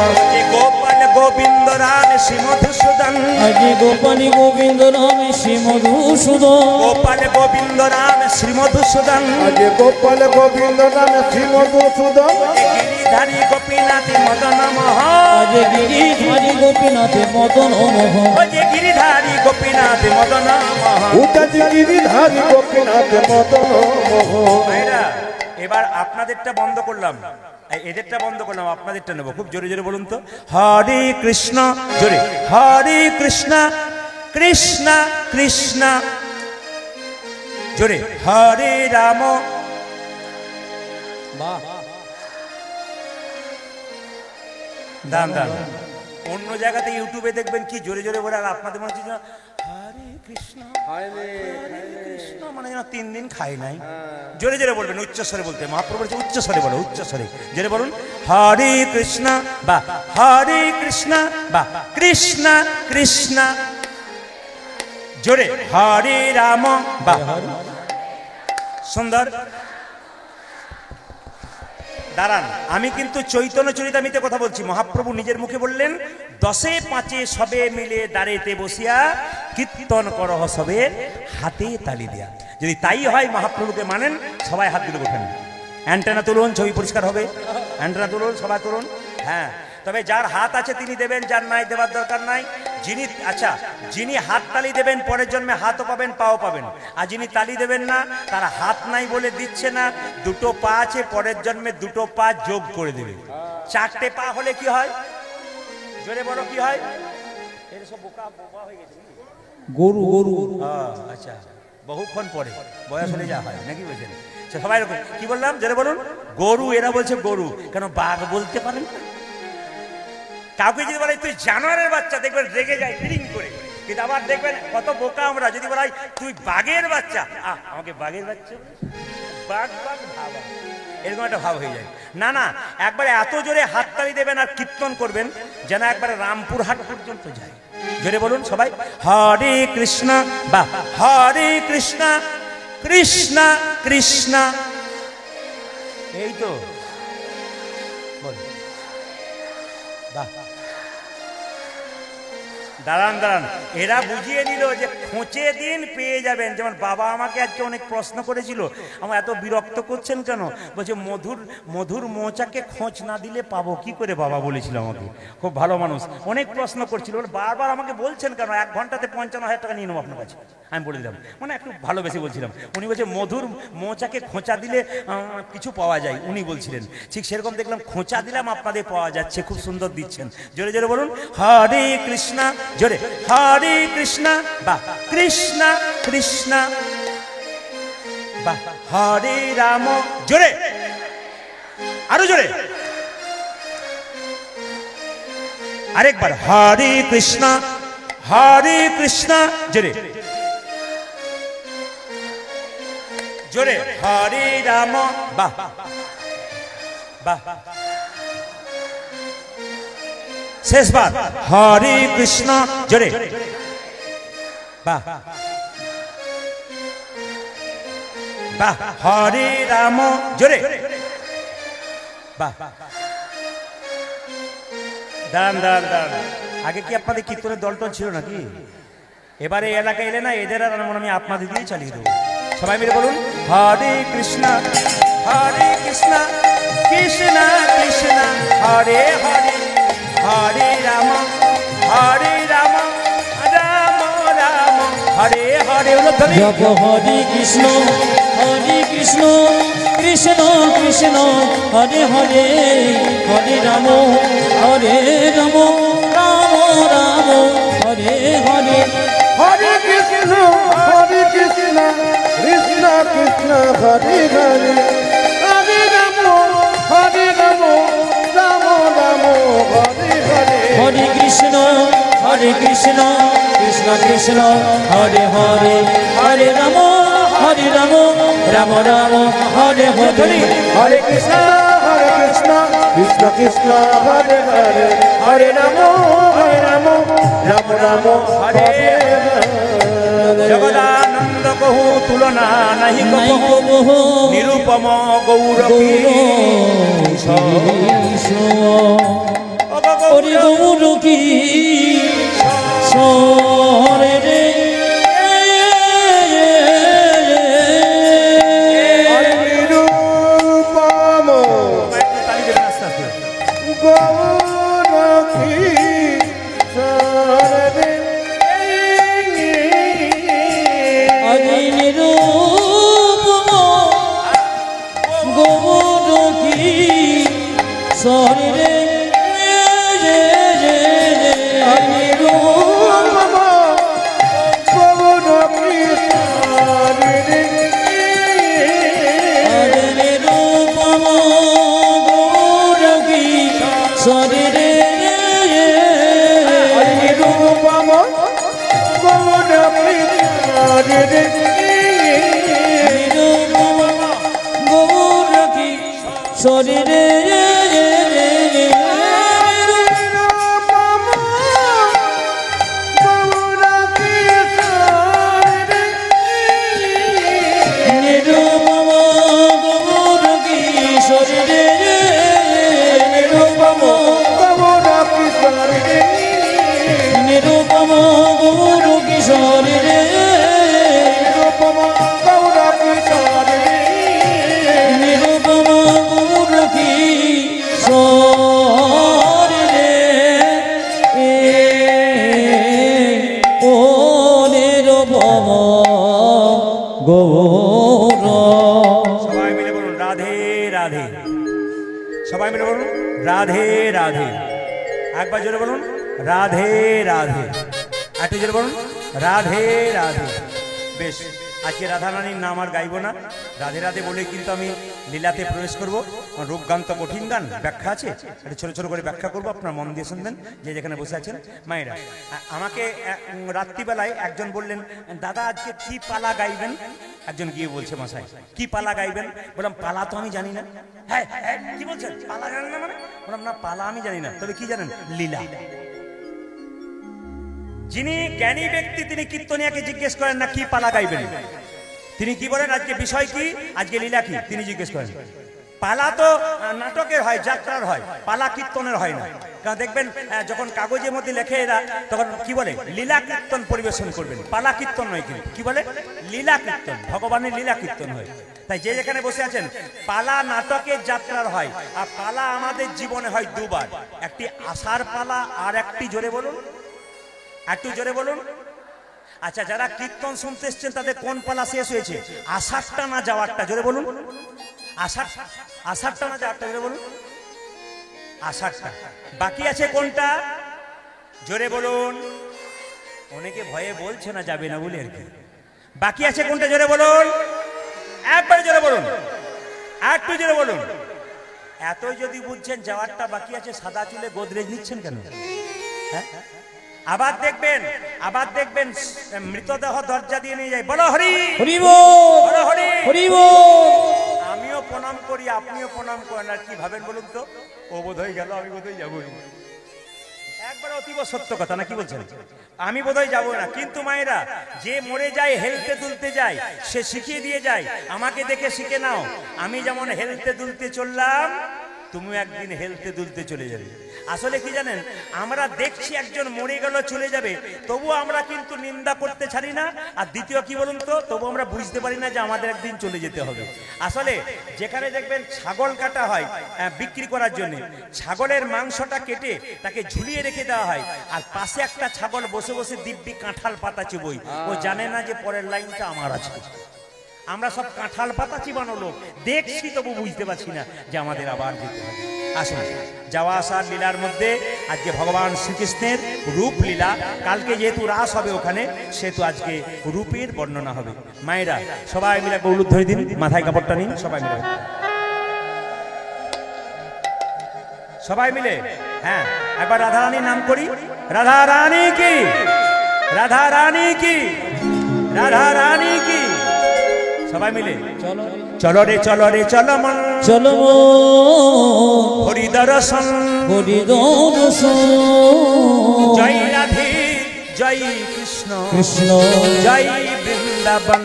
গোপাল গোবিন্দ রাম শ্রী মধুসূদন। আজে গোপাল গোবিন্দ রাম শ্রী মধুসূদন। গোপাল গোবিন্দ রাম শ্রী মধুসূদন। আজে গোপাল গোবিন্দ রাম শ্রী মধুসূদন। গিরিধারী গোপীনাথ মদন মোহ। আজে গিরিধারী গোপীনাথ মদন মোহ। গিরিধারী গোপীনাথ মদন মোহ। গিরিধারী গোপীনাথ মদন মোহ। এবার আপনাদেরটা বন্ধ করলাম, এদেরটা বন্ধ করলাম, আপনাদেরটা নেবো। খুব জোরে জোরে বলুন তো, হরে কৃষ্ণ। জোরে, হরে কৃষ্ণ কৃষ্ণ কৃষ্ণ। জোরে, হরে রাম। দান দান। অন্য জায়গাতে ইউটিউবে দেখবেন কি জোরে জোরে বলে, আর আপনাদের মনে হচ্ছে হরে কৃষ্ণ কৃষ্ণ মানে যেন 3 দিন খাই নাই। জোরে জোরে বলবেন, উচ্চস্বরে বলতে। মহাপ্রভু বলছে উচ্চস্বরে বলো, উচ্চস্বরে জোরে বলুন, হরে কৃষ্ণ বা হরে কৃষ্ণ বা কৃষ্ণ কৃষ্ণ। জোরে, হরে রাম বা। সুন্দর। দাঁড়ান, আমি কিন্তু চৈতন্য চরিতামিতে কথা বলছি। মহাপ্রভু নিজের মুখে বললেন, 10-5 সবে মিলে দাঁড়িতে বসিয়া কীর্তন করহ সবে হাতে তালি দিয়া। যদি তাই হয়, মহাপ্রভুকে মানেন, সবাই হাত দিলে ওঠেন। অ্যান্টেনা তুলুন, ছবি পরিষ্কার হবে। অ্যান্টেনা তুলুন, সবাই তুলুন। হ্যাঁ, তবে যার হাত আছে তিনি দেবেন, যার নাই দেবার দরকার নাই। যিনি যিনি হাত তালি দেবেন পরের জন্মে হাতও পাবেন, পাও পাবেন। আর যিনি তালি দেবেন না, তারা হাত নাই বলে দিচ্ছে না, 2 পা আছে, পরের জন্মে 2 পা যোগ করে দেবে। 4টে পা হলে কি হয়? জোরে বড় কি হয়? এর সব বোকা বোকা হয়ে গেছে। গরু গরু। আচ্ছা, বহুক্ষণ পরে বয়স হলে যা হয় নাকি বলছেন? সবাই কি বললাম? জোরে বলুন, গরু। এরা বলছে গরু, কেন বাঘ বলতে পারেন না? কাউকে যদি বলে তুই জানোয়ারের বাচ্চা, দেখবেন রেগে যায় ফিরিং করে। কিন্তু আবার দেখবেন কত বোকা আমরা, যদি বলাই তুই বাঘের বাচ্চা, আমাকে বাঘের বাচ্চা, বাঘ বাঘ ভাবা। এরকম একটা ভাব হয়ে যায়। না না, একবারে এত জোরে হাততালি দেবেন আর কীর্তন করবেন যেন একবারে রামপুরহাট পর্যন্ত যায়। জোরে বলুন সবাই, হরে কৃষ্ণ বা হরে কৃষ্ণ কৃষ্ণ কৃষ্ণ। এই তো বাহ, দাঁড়ান দাঁড়ান, এরা বুঝিয়ে দিল যে খোঁচে দিন পেয়ে যাবেন। যেমন বাবা আমাকে আজকে অনেক প্রশ্ন করেছিল, আমার এত বিরক্ত করছেন কেন, বলছে মধুর মৌচাকে খোঁচ না দিলে পাবো কি করে, বাবা বলেছিল আমাকে। খুব ভালো মানুষ, অনেক প্রশ্ন করছিল, বারবার আমাকে বলছেন কেন 1 ঘন্টাতে 55,000 টাকা নিয়ে নেবো আপনার কাছে। আমি বলে দিলাম, মানে একটু ভালোবেসে বলছিলাম। উনি বলছে মধুর মৌচাকে খোঁচা দিলে কিছু পাওয়া যায়, উনি বলছিলেন। ঠিক সেরকম দেখলাম খোঁচা দিলাম, আপনাদের পাওয়া যাচ্ছে, খুব সুন্দর দিচ্ছেন। জোরে জোরে বলুন, হরে কৃষ্ণ, জোরে হরে কৃষ্ণ বা কৃষ্ণ কৃষ্ণ বা হরে রাম, জোরে আরো জোরে, আরেকবার হরে কৃষ্ণ জোরে জোরে, হরে রাম বাহ বাহ, শেষবার হরে কৃষ্ণ জোরে বাহ বাহ, হরে রাম জোরে বাহ। দাঁড়ান দাঁড়ান দাঁড়ান, আগে কি আপনাদের কীর্তনের দলটল ছিল নাকি? এবারে এই এলাকায় এলে না, এদের আর আমি আপনাদের দিয়েই চালিয়ে দেবো। সবাই মিলে বলুন, হরে কৃষ্ণ কৃষ্ণ কৃষ্ণ হরে হরে, হরে রাম রাম রাম হরে হরে। জপ হরে কৃষ্ণ কৃষ্ণ কৃষ্ণ হরে হরে, হরে রাম রাম রাম হরে হরে। হরে কৃষ্ণ কৃষ্ণ কৃষ্ণ হরে হরে, হরে রাম রাম রাম হরে হরে। হরে কৃষ্ণ কৃষ্ণ কৃষ্ণ হরে হরে, হরে রাম রাম রাম হরে হরে। হরে কৃষ্ণ কৃষ্ণ কৃষ্ণ হরে হরে, হরে রাম রাম রাম হরে হরে। জগদানন্দ কহু তুলনা নাহি কহু, নিরূপম গৌর গৌর কি সরে রে। নিরূপম গৌর কি সরে, নিরূপম গৌর কি সরে রে। শরীরে নিরূপম গৌর কিশোরী রে, নিরূপম গৌর কিশোরী রে, নিরূপম গৌর কিশোরী রে, ও নিরূপম গৌর। সবাই মিলে বলুন রাধে রাধে, সবাই মিলে বলুন রাধে রাধে, একবার জোরে বলুন রাধে রাধে, একটু জোরে বলুন রাধে রাধে। বেশ, আজকে রাধা রানীর নাম আর গাইব না, রাধে রাধে বলে কিন্তু আমি লীলাতে প্রবেশ করব। রূপগান তো কঠিন গান, ব্যাখ্যা আছে, একটু ছোট ছোট করে ব্যাখ্যা করবো, আপনার মন দিয়ে শুনবেন যে যেখানে বসে আছেন মায়েরা। আমাকে রাত্রিবেলায় একজন বললেন, দাদা আজকে কি পালা গাইবেন? একজন গিয়ে বলছে মশাই কি পালা গাইবেন? বললাম পালা তো আমি জানি না। হ্যাঁ হ্যাঁ, কি বলছেন পালা জানেন না মানে? বললাম না পালা আমি জানি না, তবে কি জানেন? লীলা। যিনি জ্ঞানী ব্যক্তি তিনি কীর্তনিয়াকে জিজ্ঞেস করেন না কি পালা গাইবেন, তিনি কি বলেন আজকে বিষয় কি, আজকে লীলা কি, তিনি জিজ্ঞেস করেন। পালা তো নাটকের হয়, যাত্রার হয়, পালা কীর্তনের হয় না। কারণ দেখবেন যখন কাগজের মধ্যে লেখে এরা তখন কি বলে লীলা কীর্তন পরিবেশন করবেন, পালা কীর্তন নয়। কিন্তু কি বলে লীলা কীর্তন, ভগবানের লীলা কীর্তন হয়। তাই যে যেখানে বসে আছেন পালা নাটকের যাত্রার হয়, আর পালা আমাদের জীবনে হয় দুবার, একটি আশার পালা আর একটি জোরে বলুন, একটু জোরে বলুন। আচ্ছা যারা কীর্তন শুনতে এসছেন তাদের কোন পালা শেষ হয়েছে? আষাঢ়টা না যাওয়ারটা, জোরে বলুন। আষাঢ়টা না যাওয়ারটা, জোরে বলুন। আষাঢ়টা বাকি আছে কোনটা? জোরে বলুন। অনেকে ভয়ে বলছে না যাবে না বলে আর কি। বাকি আছে কোনটা? জোরে বলুন, একবারে জোরে বলুন, একটু জোরে বলুন। এত যদি বুঝছেন যাওয়ারটা বাকি আছে, সাদা চুলে গোদরেজ নিচ্ছেন কেন? হ্যাঁ, আবার দেখবেন মৃতদেহ দরজা দিয়ে নিয়ে যায়। বলো হরি হরি বল, বলো হরি হরি বল। আমিও প্রণাম করি, আপনিও প্রণাম করেন, আর কি ভাবেন বলুন তো? ও বোধহয় গেল, আমি বোধহয় যাবই। একবার অতীব সত্য কথা না, কি বলছেন? আমি বোধহয় যাবো না। কিন্তু মায়েরা যে মরে যায় হেলতে দুলতে যায়, সে শিখিয়ে দিয়ে যায় আমাকে দেখে শিখে নাও। আমি যেমন হেলতে দুলতে চললাম, তুমি একদিন হেলতে দুলতে চলে যাবে। আসলে কি জানেন, আমরা দেখছি একজন মরে গেল চলে যাবে, তবু আমরা কিন্তু নিন্দা করতে ছাড়ি না। আর দ্বিতীয় কি বলুন তো, তবু আমরা বুঝতে পারি না যে আমাদের একদিন চলে যেতে হবে। আসলে যেখানে দেখবেন ছাগল কাটা হয় বিক্রি করার জন্য, ছাগলের মাংসটা কেটে তাকে ঝুলিয়ে রেখে দেওয়া হয়, আর পাশে একটা ছাগল বসে বসে দিব্যি কাঁঠাল পাতা চিবোই, ও জানে না যে পরের লাইনটা আমার আছে। আমরা সব কাঁঠাল পাতা চিবানো লোক, দেখছি তবু বুঝতে পারছি না যে আমাদের আবার যেতে হবে। আসুন, যাওয়া আসার লীলার মধ্যে আজকে ভগবান শ্রীকৃষ্ণের রূপ লীলা। কালকে যেহেতু রাস হবে ওখানে, সেহেতু আজকে রূপের বর্ণনা হবে। মায়েরা সবাই মিলে গৌলুদ ধরে দিন, মাথায় কাপড়টা নিন, সবাই মিলে, সবাই মিলে। হ্যাঁ, একবার রাধা রানীর নাম করি। রাধা রানী কি, রাধা রানী কি, রাধা রানী কি। সবাই মিলে চলো চলো রে চলো রে চলো মন, চলো হরি দর্শন, হরি দর্শন। জয় রাধে জয় কৃষ্ণ, কৃষ্ণ জয় বৃন্দাবন।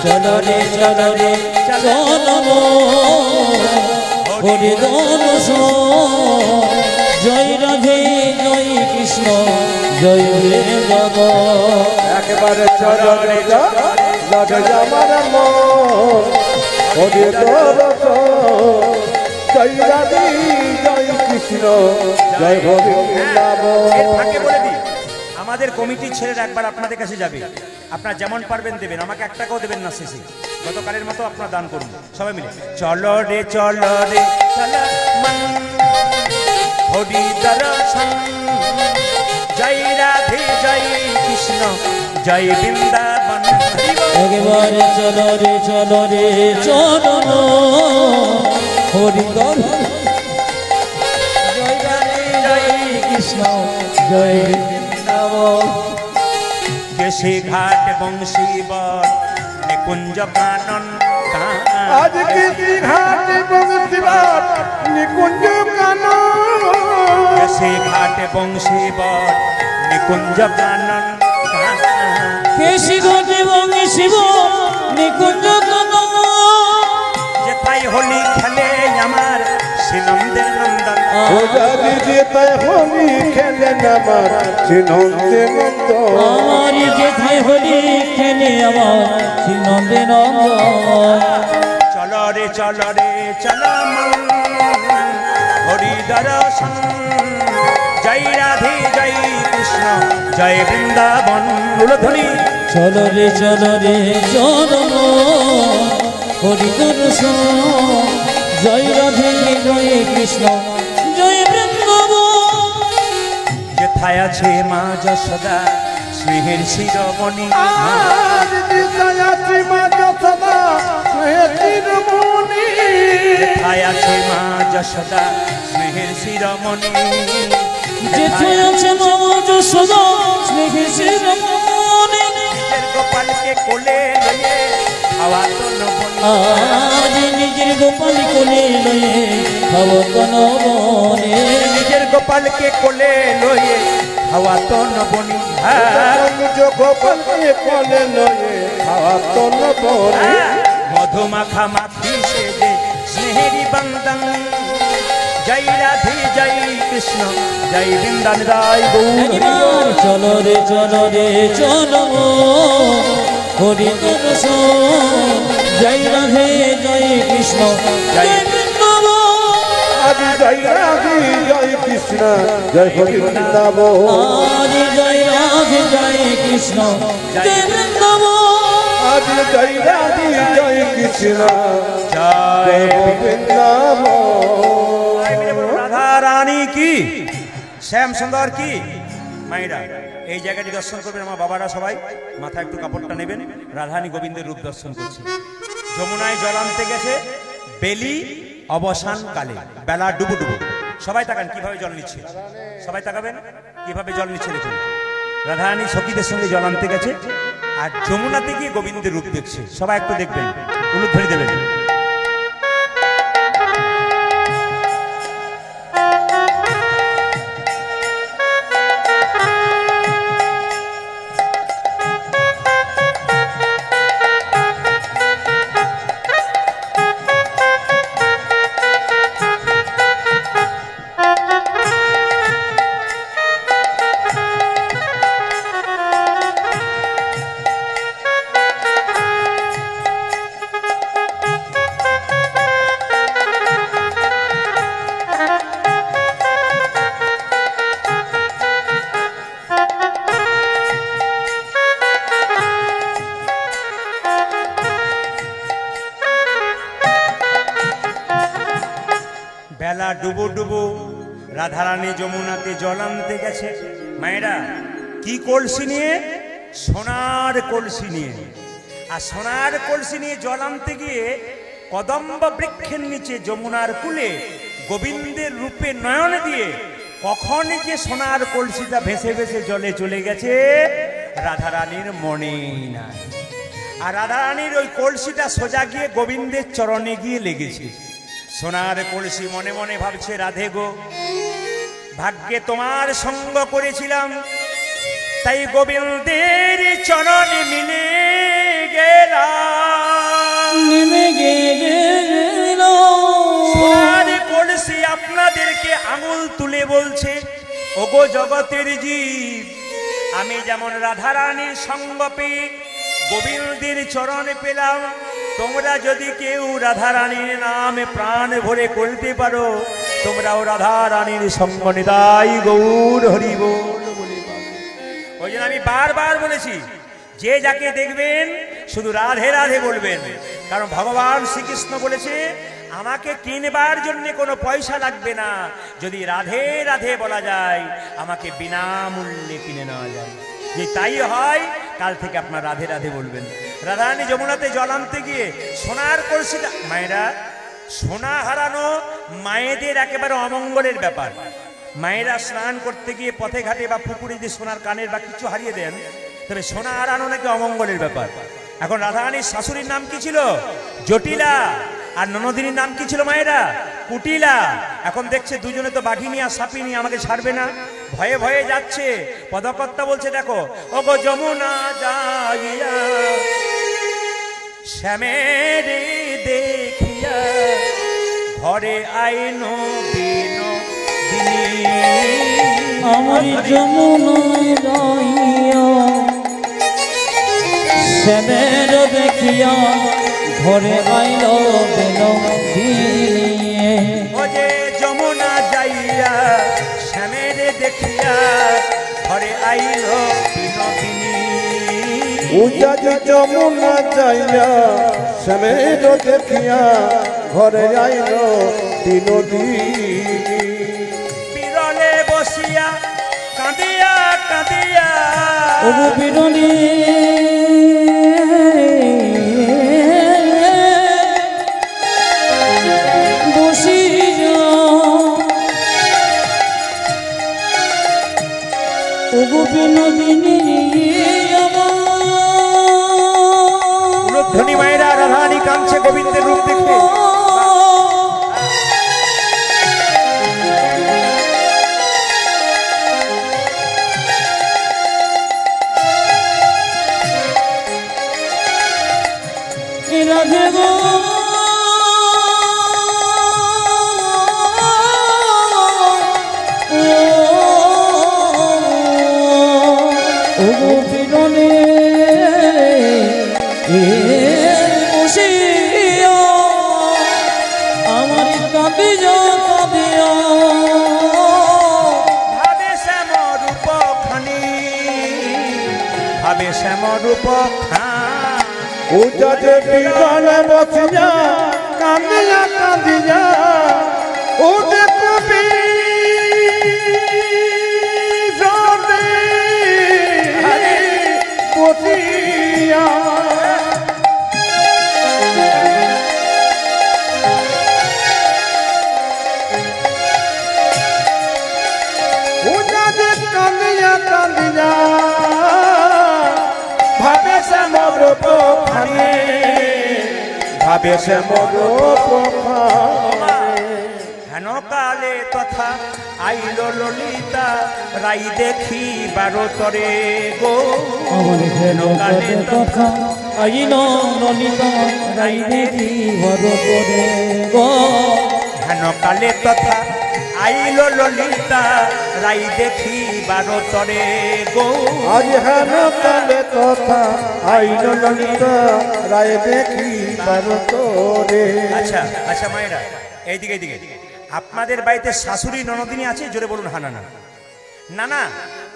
চলো রে চলো হরি দর্শন। জয় রাধে জয় কৃষ্ণ, জয় বৃন্দাবন। একেবারে চলো রে লাগে আমার মন, হরি দর্শন। জয় রাধে জয় কৃষ্ণ, জয় বৃন্দাবন। এর ফাঁকে বলে দিই, আমাদের কমিটির ছেলেরা একবার আপনাদের কাছে যাবে, আপনারা যেমন পারবেন দেবেন, আমাকে 1 টাকাও দেবেন না শেষে। গতকালের মতো আপনারা দান করুন সবাই মিলে। চলো রে চলো মন, হরি দর্শন। জয় রাধে জয় কৃষ্ণ, জয় বৃন্দাবন। একেবারে চলো রে চলো হরি দর্শন। জয় রাধে জয় কৃষ্ণ, জয় বৃন্দাবন। কেশে ঘাট বংশীবর নিকুঞ্জ কানন, আজকে ঘাট বংশীবর নিকুঞ্জ কানন। কেশে ঘাট বংশীবর নিকুঞ্জ কানন, কেশি ঘটে বংশীব নিকুঞ্জ কানন। যেথায় হোলি খেলে আমার শ্রীনন্দের নন্দন। যদি যেতায় হোলি খেলে আমার শ্রীনন্দে নন্দ। আমার যেথায় হোলি খেলে আমার শ্রীনন্দে নন্দন। চলো রে চলো মন, হরি দর্শন। জয় রাধে জয় কৃষ্ণ, জয় বৃন্দাবন। ধ্বনি চলো রে চলো হরি দর্শন। জয় রাধে জয় কৃষ্ণ, জয় বৃন্দাবন। যেথায় আছে মা যশোদা স্নেহের শিরোমণি। আজ যেথায় আছে মা যশোদা স্নেহের শিরোমণি। যেথায় আছে মা যশোদা স্নেহের শিরোমণি। যেথায় আছে মা যশোদা স্নেহের শিরোমণি। নিজের গোপালকে কোলে লয়ে হাওয়া তন বনে আজ নিজের গোপাল কোলে লয়ে খাবো তন বনে নিজের গোপালকে কোলে লয়ে হাওয়া তন বনি নিজ গোপালকে কোলে লয়ে হাওয়া তন বনে মধুমাখা মাথি সেজে স্নেহেরি বন্দন জয় রাধে জয় কৃষ্ণ জয় বৃন্দান রায় গৌর একবার চলো রে চলো রে চলো হরি তম জয় রাধে জয় কৃষ্ণ জয় বৃন্দাবন আজ জয় রাধে জয় কৃষ্ণ জয় হরি বৃন্দাবন আজ জয় রাধে জয় কৃষ্ণ জয় বৃন্দাবন আজ জয় রাধে জয় কৃষ্ণ জয় জয় বৃন্দাবন রাধা রানী কি শ্যাম সুন্দর কি মায়েরা এই জায়গাটি দর্শন করবেন আমার বাবারা সবাই মাথায় একটু কাপড়টা নেবেন রাধারানী গোবিন্দের রূপ দর্শন করছে যমুনায় জল আনতে গেছে বেলি অবসান কালে বেলা ডুবু ডুবু সবাই তাকান কিভাবে জল নিচ্ছে সবাই তাকাবেন কিভাবে জল নিচ্ছে দেখুন রাধারানী সখীদের সঙ্গে জল আনতে গেছে আর যমুনাতে গিয়ে গোবিন্দের রূপ দেখছে সবাই একটু দেখবেন উলুধ্বনি দেবেন বেলা ডুবো ডুবো রাধারানী যমুনাতে জল আনতে গেছে মায়েরা কি কলসি নিয়ে সোনার কলসি নিয়ে আর সোনার কলসি নিয়ে জল আনতে গিয়ে কদম্ব বৃক্ষের নিচে যমুনার কূলে গোবিন্দের রূপে নয়ন দিয়ে কখন যে সোনার কলসিটা ভেসে ভেসে জলে চলে গেছে রাধারানীর মনেই নাই আর রাধারানীর ওই কলসিটা সোজা গিয়ে গোবিন্দের চরণে গিয়ে লেগেছে সোনার কলসি মনে মনে ভাবছে রাধে গো ভাগ্যে তোমার সঙ্গ করেছিলাম তাই গোবিন্দের চরণে মিলে গেলাম সোনার কলসি আপনাদেরকে আঙুল তুলে বলছে ওগো জগতের জীব আমি যেমন রাধারানীর সঙ্গ পেয়ে গোবিন্দের চরণে পেলাম তোমরা যদি কেউ রাধারানীর নামে প্রাণ ভরে করতে পারো তোমরাও রাধারানীর সঙ্গ নিতাই গৌর হরি বল বলে ওই জন্য আমি বারবার বলেছি যে যাকে দেখবেন শুধু রাধে রাধে বলবেন কারণ ভগবান শ্রীকৃষ্ণ বলেছে আমাকে কিনবার জন্য কোনো পয়সা লাগবে না যদি রাধে রাধে বলা যায় আমাকে বিনামূল্যে কিনে নেওয়া যায় যে তাই হয় কাল থেকে আপনার রাধে রাধে বলবেন রাধারানী যমুনাতে জল আনতে গিয়ে সোনার কলসিটা মায়েরা সোনা হারানো মায়েদের একেবারে অমঙ্গলের ব্যাপার মায়েরা স্নান করতে গিয়ে পথে ঘাটে বা পুকুরে যে সোনার কানের বা কিছু হারিয়ে দেন তবে সোনা হারানো নাকি অমঙ্গলের ব্যাপার এখন রাধারানীর শাশুড়ির নাম কি ছিল জটিলা আর ননদিনীর নাম কি ছিল মায়েরা কুটিলা এখন দেখছে দুজনে তো বাঘিনী আর সাপিনী আমাকে ছাড়বে না ভয়ে ভয়ে যাচ্ছে পদকর্তা বলছে দেখো ওগো যমুনা যাইয়া শ্যামের দেখিয়া ঘরে আইনো বিনো দিনী আমার যমুনা যাইয়া শ্যামের দেখিয়া ঘরে আইল বিনোদিনী ও যে যমুনা যাইয়া শ্যামের দেখিয়া ঘরে আইল বিনোদিনী উজা যমুনা যাইয়া শ্যামের দেখিয়া ঘরে আইল বিনোদিনী বিরলে বসিয়া কাঁদিয়া কাঁদিয়া ও বিনোদিনী বিনোদিনী আমার কাঁদছে গোবিন্দের রূপ দেখে। রাধে গো ও গোপিনে বসিয়া আমার কাঁদিয়া কাঁদিয়া ভাবে শ্যাম রূপ খানি, ভাবে শ্যাম রূপ খান। পূজা যে বিমানে বসিয়া কান্দিয়া কান্দিয়া ও যে কবি বসিয়া পূজা যে কান্দিয়া কান্দিয়া ভাবে শ্যাম রূপ খানে, ভাবে শ্যাম রূপ হেন কালে তথা আইল ললিতা রাই দেখি বারো তরে গো। আমার হেন কালে তথা আইল ললিতা রাই দেখি বারো তরে গো। হেন কালে তথা আইল ললিতা রাই দেখি বারো তরে গো। আজ হেন কালে তথা আইল ললিতা রায় দেখি ভারতরে। আচ্ছা আচ্ছা মায়েরা, এইদিকে এইদিকে, আপনাদের বাড়িতে শাশুড়ি ননদিনী আছে? জোরে বলুন হা না না। না না,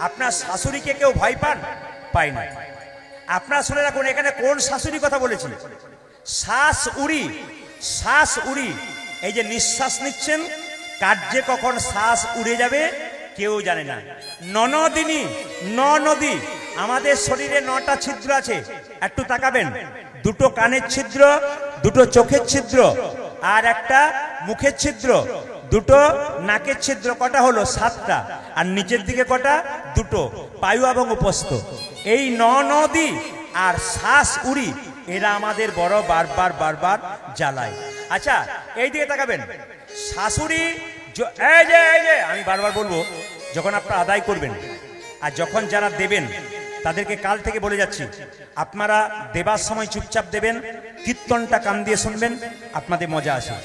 আপনার শাশুড়িকে কেউ ভয় পান? পাই না। আপনার শুনে রাখুন, এখানে কোন শাশুড়ি কথা বলেছি? শ্বাস উড়ি, শ্বাস উড়ি। এই যে নিঃশ্বাস নিচ্ছেন, কার্যে কখন শ্বাস উড়ে যাবে কেউ জানে না। ননদিনী, নদী। আমাদের শরীরে 9টা ছিদ্র আছে, একটু তাকাবেন। 2টো কানের ছিদ্র, 2টো চোখের ছিদ্র, আর একটা মুখের ছিদ্র, 2টো নাকের ছিদ্র। কটা হলো? 7টা। আর নিচের দিকে কটা? 2টো, পায়ু এবং উপস্থ। এই নদী আর শ্বাস উড়ি, এরা আমাদের বড় বারবার বারবার জ্বালায়। আচ্ছা এই দিকে তাকাবেন। শাশুড়ি, এই যে আমি বারবার বলবো, যখন আপনারা আদায় করবেন আর যখন যারা দেবেন, তাদেরকে কাল থেকে বলে যাচ্ছি, আপনারা দেবার সময় চুপচাপ দেবেন, কীর্তনটা কান দিয়ে শুনবেন, আপনাদের মজা আসে।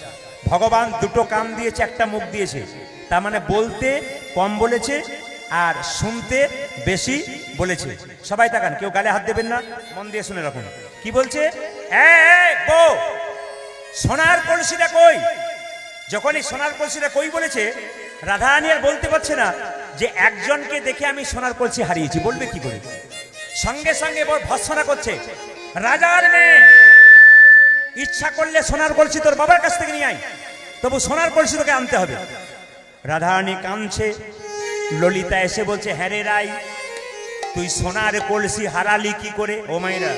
ভগবান 2টো কান দিয়েছে, একটা মুখ দিয়েছে, তার মানে বলতে কম বলেছে আর শুনতে বেশি বলেছে। সবাই তাকান, কেউ গালে হাত দেবেন না, মন দিয়ে শুনে রাখুন কি বলছে। বউ, সোনার কলসিটা কই? যখন এই সোনার কলসিটা কই বলেছে, রাধারানী আর বলতে পারছে না যে একজনকে দেখে আমি সোনার কলসি হারিয়েছি, বলবে কি করে? সঙ্গে সঙ্গে ভর্ৎসনা করছে, রাজার মেয়ে, ইচ্ছা করলে সোনার কলসি তোর বাবার কাছ থেকে নিয়ে আয়, তবু সোনার কলসি তোকে আনতে হবে। রাধারানী কাঁদছে। ললিতা এসে বলছে, হ্যাঁ রে রাই, তুই সোনার কলসি হারালি কি করে? ও মাইরা,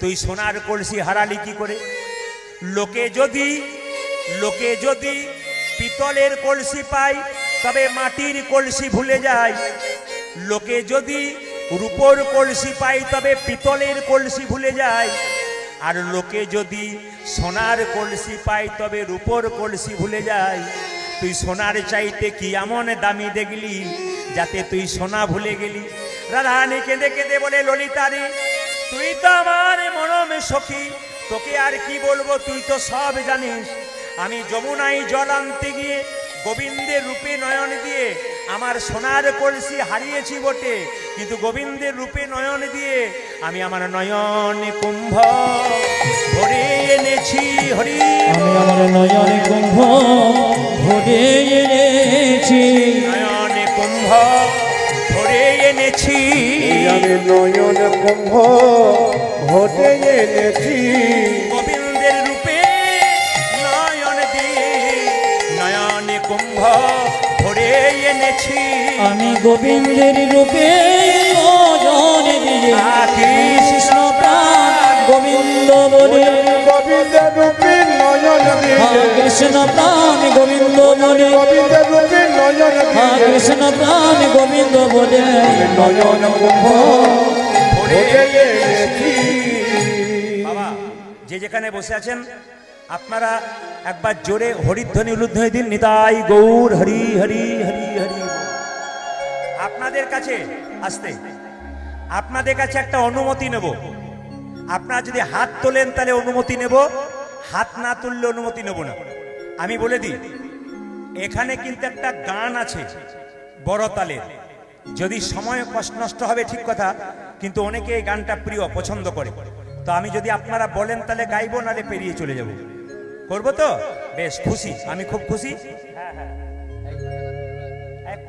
তুই সোনার কলসি হারালি কি করে? লোকে যদি পিতলের কলসি পায়, তবে মাটির কলসি ভুলে যায়। লোকে যদি রূপোর কলসি পায়, তবে পিতলের কলসি ভুলে যায়। আর লোকে যদি সোনার কলসি পায়, তবে রূপোর কলসি ভুলে যায়। তুই সোনার চাইতে কি এমন দামি দেখলি, যাতে তুই সোনা ভুলে গেলি? রাধারানী কেঁদে কেঁদে বলে, ললিতা রে, তুই তো আমার মনমে সখী, তোকে আর কি বলবো, তুই তো সব জানিস। আমি যমুনায় জল আনতে গিয়ে গোবিন্দের রূপে নয়ন দিয়ে আমার সোনার কলসি হারিয়েছি বটে, কিন্তু গোবিন্দের রূপে নয়ন দিয়ে আমি আমার নয়ন কুম্ভ ভরে এনেছি। হরি, আমি আমার নয়নে কুম্ভ ভরে এনেছি, নয়নে কুম্ভ ভরে এনেছি, আমি নয়ন কুম্ভ ভরে এনেছি। গোবিন্দের রূপে নয়ন দিয়ে নয়নে কুম্ভ ভরে এনেছি। আমি গোবিন্দের রূপে নয়ন দিয়ে কৃষ্ণ প্রাণ গোবিন্দ বলে, গোবিন্দের রূপে নয়ন দিয়ে কৃষ্ণ প্রাণ গোবিন্দ বলে, গোবিন্দের রূপে নয়ন দিয়ে কৃষ্ণ প্রাণ গোবিন্দ বলে, নয়ন কুম্ভ ভরে এনেছি। বাবা, যে যেখানে বসে আছেন আপনারা একবার জোরে হরিধ্বনি উলুধ্বনি দিন, নিতাই গৌর হরি হরি হরি হরি। আপনাদের কাছে আসতে, আপনাদের কাছে একটা অনুমতি নেব। আপনারা যদি হাত তোলেন তাহলে অনুমতি নেব, হাত না তুললে অনুমতি নেব না। আমি বলে দিই, এখানে কিন্তু একটা গান আছে বড় তালের। যদি সময় কষ্ট নষ্ট হবে ঠিক কথা, কিন্তু অনেকে এই গানটা প্রিয় পছন্দ করে। তো আমি যদি আপনারা বলেন তাহলে গাইবো, নালে পেরিয়ে চলে যাব। করবো তো? বেশ খুশি, আমি খুব খুশি।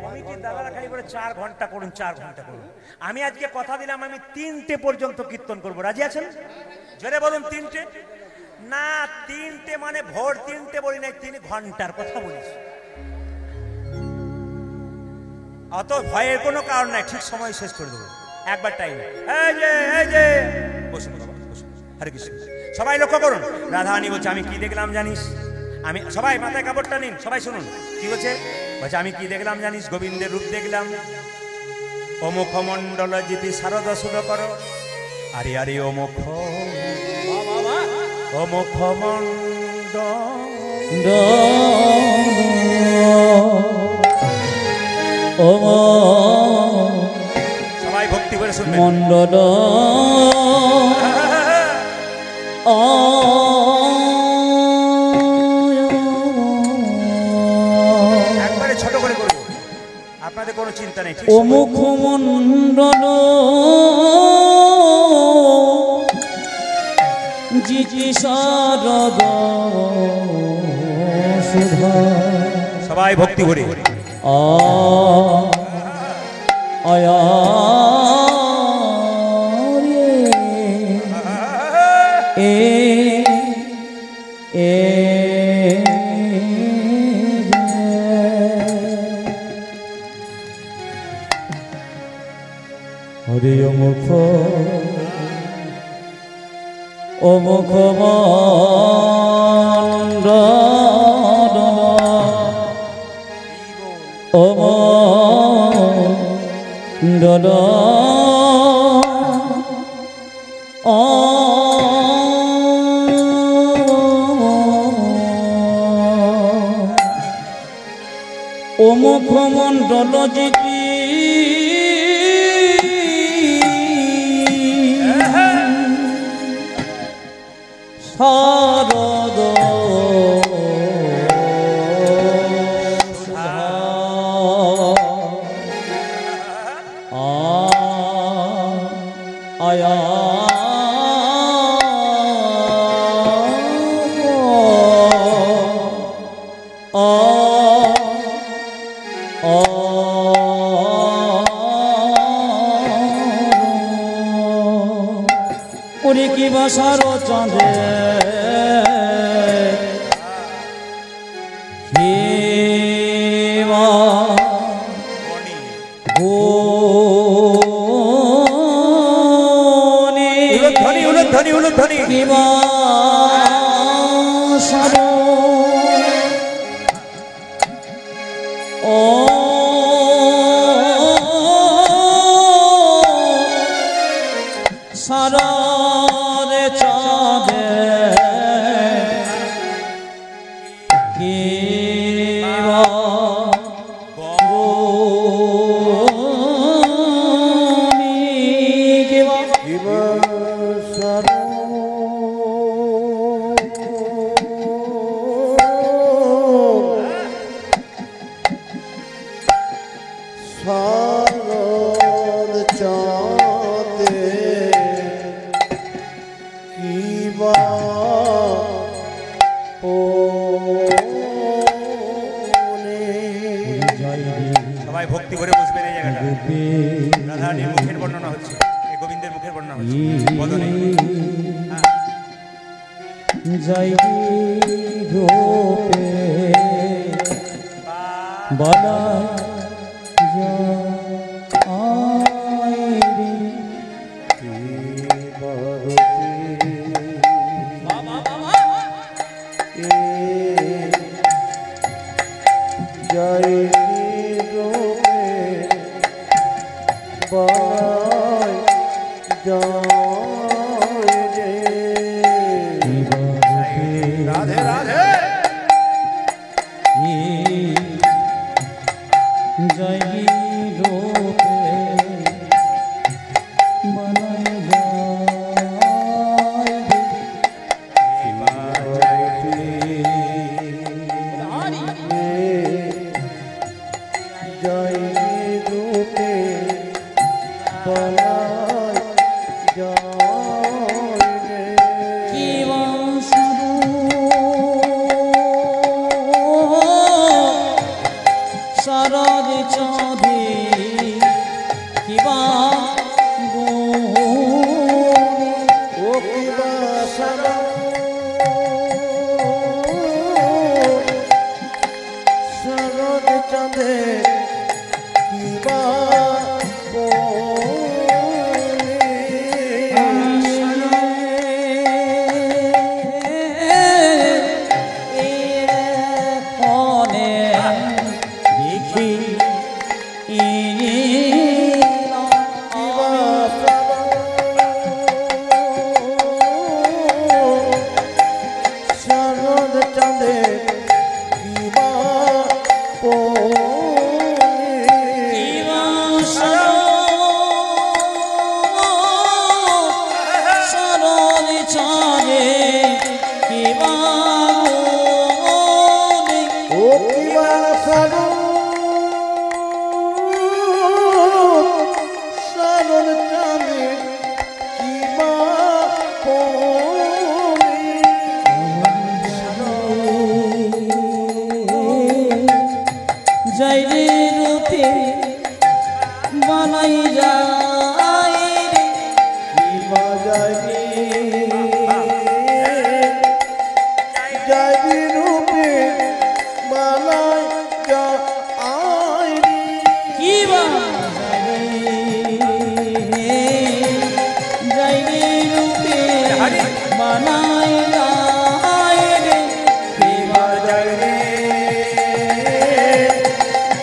কমিটির দাদারা খালি করে 4 ঘন্টা করুন, 4 ঘন্টা করুন। আমি আজকে কথা দিলাম আমি 3টে পর্যন্ত কীর্তন করবো। রাজি আছেন? জোরে বলুন 3টে। না 3টে মানে ভোর 3টে বলি নাই, 3 ঘন্টার কথা বলিস। অত ভয়ের কোনো কারণ নাই, ঠিক সময় শেষ করে দেবো একবার টাইম। এই যে বসুন বাবা, বসুন। হরে কৃষ্ণ। সবাই লক্ষ্য করুন, রাধারানী বলছে আমি কি দেখলাম জানিস? আমি, সবাই মাথায় কাপড়টা নিন, সবাই শুনুন কি বলছে। বলছে আমি কি দেখলাম জানিস? গোবিন্দের রূপ দেখলাম। ও মুখমণ্ডল জিতি শারদা সুদ কর। আরে আরে ও মুখ, ও মুখমণ্ডল, সবাই ভক্তি করে শুনবেন। মণ্ডল একবারে ছোট করে করবো, আপনাদের কোনো চিন্তা নেই। ও মুখমণ্ডল জিতি শারদ সুধা। সবাই ভক্তি করে আয়া হরে মুখ, ও মুখমণ্ডল, ও মণ্ডল ও মুখমণ্ডল জিতি শারদ আয়া ওরে কি বাসার চাঁদে হেমা উলুধ্বনি উলুধ্বনি হেমা সার ও সারে চাঁদে কেবা সবাই ভক্তি করে বসবেন। এই জায়গাটা রাধারানীর মুখের বর্ণনা হচ্ছে, এই গোবিন্দের মুখের বর্ণনা হচ্ছে বদনে। জয় রূপে বালা শারদ চাঁদে কিবা যাইরে রূপে বানাই যায় রে কিবা যাইরে যাইরে রূপে বানাই যায় কি বা যাইরে রূপে বানাই যায় রে কিবা যাইরে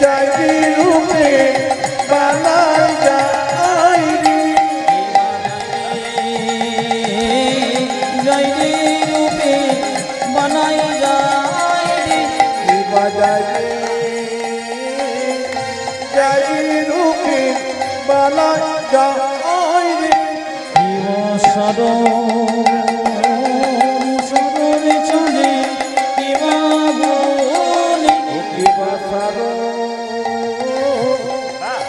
যাইরে রূপে বানাই যায় যাইরে রূপে বানাই যায় রে কিবা যাইরে যাইরে রূপে বানাই যায় শিব সরণ চলে কিবা গুণে কিবা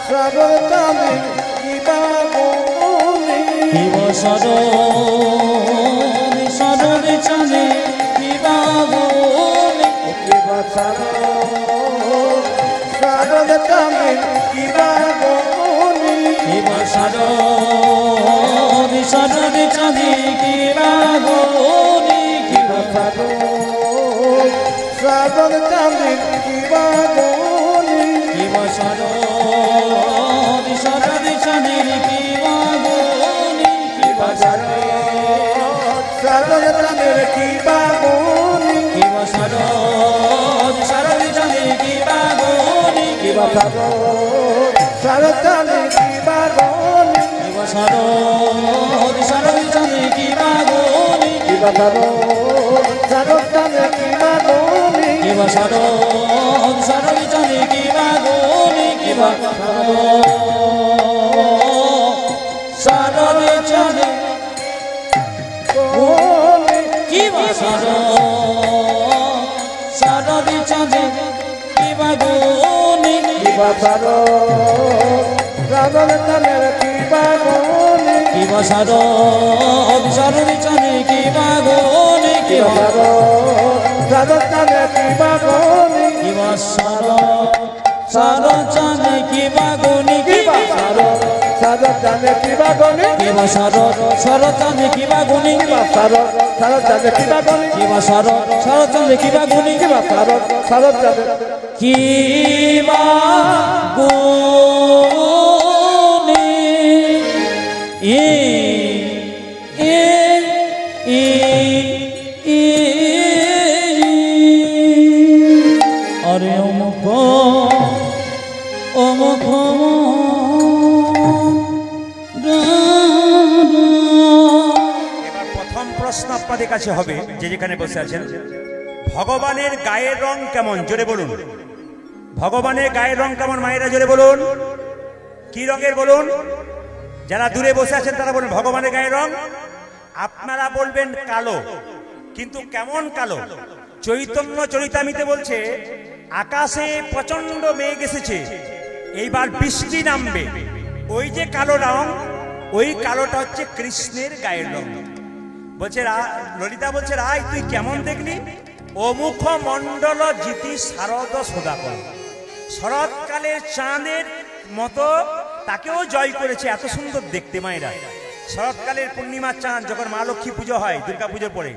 সারদ চাঁদে কিবা গুণে শিব সরণ চলে কিবা গুণে কিবা সারদ চাঁদে কিবা গুণে শিব সরণ চলে কিবা গুণে কিবা সারদ চাঁদে কিবা গুণে শিব সরণ চলে কিবা গুণে কিবা সারদ চাঁদে কিবা গুণে শিব সরণ চলে কিবা গুণে কিবা সারদ চাঁদে কিবা গুণে শিব সরণ চলে কিবা গুণে কিবা সারদ চাঁদে কিবা গুণে শিব সরণ চলে কিবা গুণে কিবা সরণে চলে গুণে কিবা সরণে চলে কিবা গুণে কিবা সারদ চাঁদে কিবা গুণে কিবা সরণে চলে কিবা গুণে কিবা সারদ চাঁদে কিবা গুণে কিবা সরণ চলে কিবা গুণে কিবা সারদ চাঁদে কিবা গুণে কিবা সরণ চলে কিবা গুণে সারদ চাঁদে কিবা গুণে কিবা সরণ চলে কিবা গুণে কিবা সারদ চাঁদে কিবা গুণে এ এ এ এ আরে অমুক এবার প্রথম প্রশ্ন আপনাদের কাছে হবে, যে যেখানে বসে আছেন, ভগবানের গায়ের রং কেমন? জোরে বলুন। ভগবানের গায়ের রং কেমন? মায়েরা জোরে বলুন। কি রঙের বলুন? যারা দূরে বসে আছেন তারা বলুন ভগবানের গায়ের রং। আপনারা বলবেন কালো, কিন্তু কেমন কালো? চৈতন্য চরিতামিতে বলছে আকাশে প্রচন্ড মেঘ এসেছে, এইবার বৃষ্টি নামবে। ওই যে কালো রং, ওই কালোটা হচ্ছে কৃষ্ণের গায়ের রং। বলছে ললিতা বলছে, রায় তুই কেমন দেখলি? অমুখ মণ্ডল জিতি শারদ সদাকর, শরৎকালের চাঁদের মতো তাকেও জয় করেছে। এত সুন্দর দেখতে মায়েরা। শরৎকালের পূর্ণিমার চাঁদ যখন মা লক্ষ্মী পুজো হয় দুর্গা পুজোর পরে,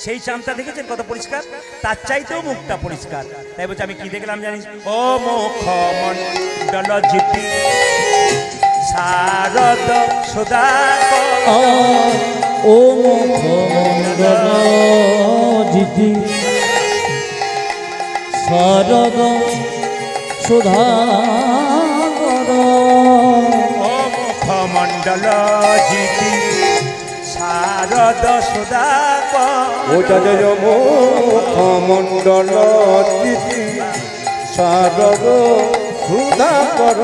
সেই চাঁদটা দেখেছেন কত পরিষ্কার? তার চাইতেও মুখটা পরিষ্কার। তাই বলছে আমি কি দেখলাম জানিস? ও মুখ মণ্ডল জিতি শারদ সদাকর। ও মুখমণ্ডল জিতি শারদ সদাকর। ও মুখমণ্ডল জিতি শারদ সুধাকর ও জয় মুখমণ্ডল চিতি শারদ সুধাকর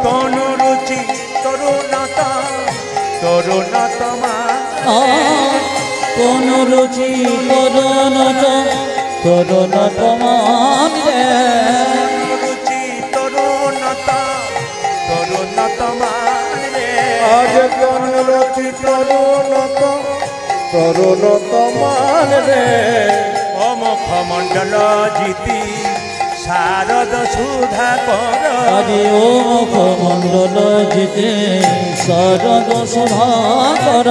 তনুরুচি তরুণতা তরুণতমা কোন রুচি করুণ তোমার রুচি তরুণতা তরুণতমা রে আজ জন রচি তরুণতমান রে ও মুখমণ্ডল জিতি শারদ সুধাকর আজি ও মুখমণ্ডল জিতে শরদ সুধাকর।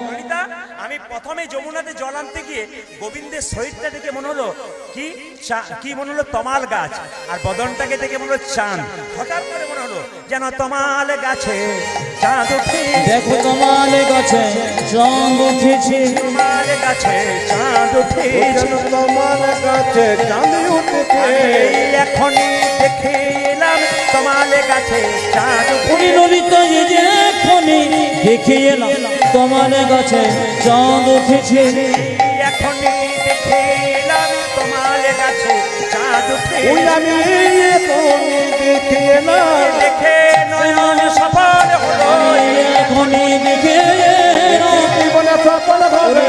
ললিতা, আমি প্রথমে যমুনাতে জল আনতে গিয়ে গোবিন্দের শরীরটা দেখে মনে হলো কি মনে হলো তমাল গাছ, আর বদনটাকে দেখে মনে হলো চাঁদ। হঠাৎ করে মনে হলো যেন তমাল গাছে চাঁদ উঠে, দেখো তোমার গাছে চাঁদ উঠেছে, তমাল গাছে চাঁদ উঠেছে, তোমার কাছে চাঁদ উঠেছে এখনই দেখে এলাম তমাল গাছে চাঁদ উনি ললিতা এই যে এখনই দেখে এলাম তোমার গাছে চাঁদ উঠেছে, এখনই দেখে এলাম তমাল গাছে চাঁদ ওই উঠেছে, আমি এখনই দেখে না দেখে নয়ন সফল হলো, এখনই দেখে এলাম, জীবনে সফল হবে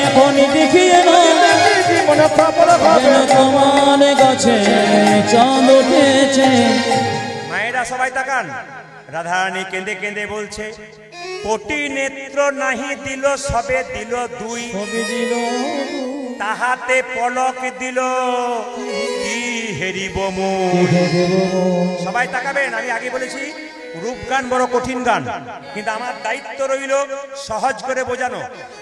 এখনই দেখে এলাম জীবনে সফল হবে যেন তোমার গাছে চাঁদ উঠেছে। মায়েরা সবাই তাকান, রাধারানী কেঁদে কেঁদে বলছে, কোটি নেত্র নাহি দিল সবে দিল দুই, ছবি দিল তাহাতে পলক দিল কি হেরিব মুই। সবাই তাকাবেন, আমি আগে বলেছি রূপ গান বড় কঠিন গান, কিন্তু আমার দায়িত্ব রইল সহজ করে বোঝানো।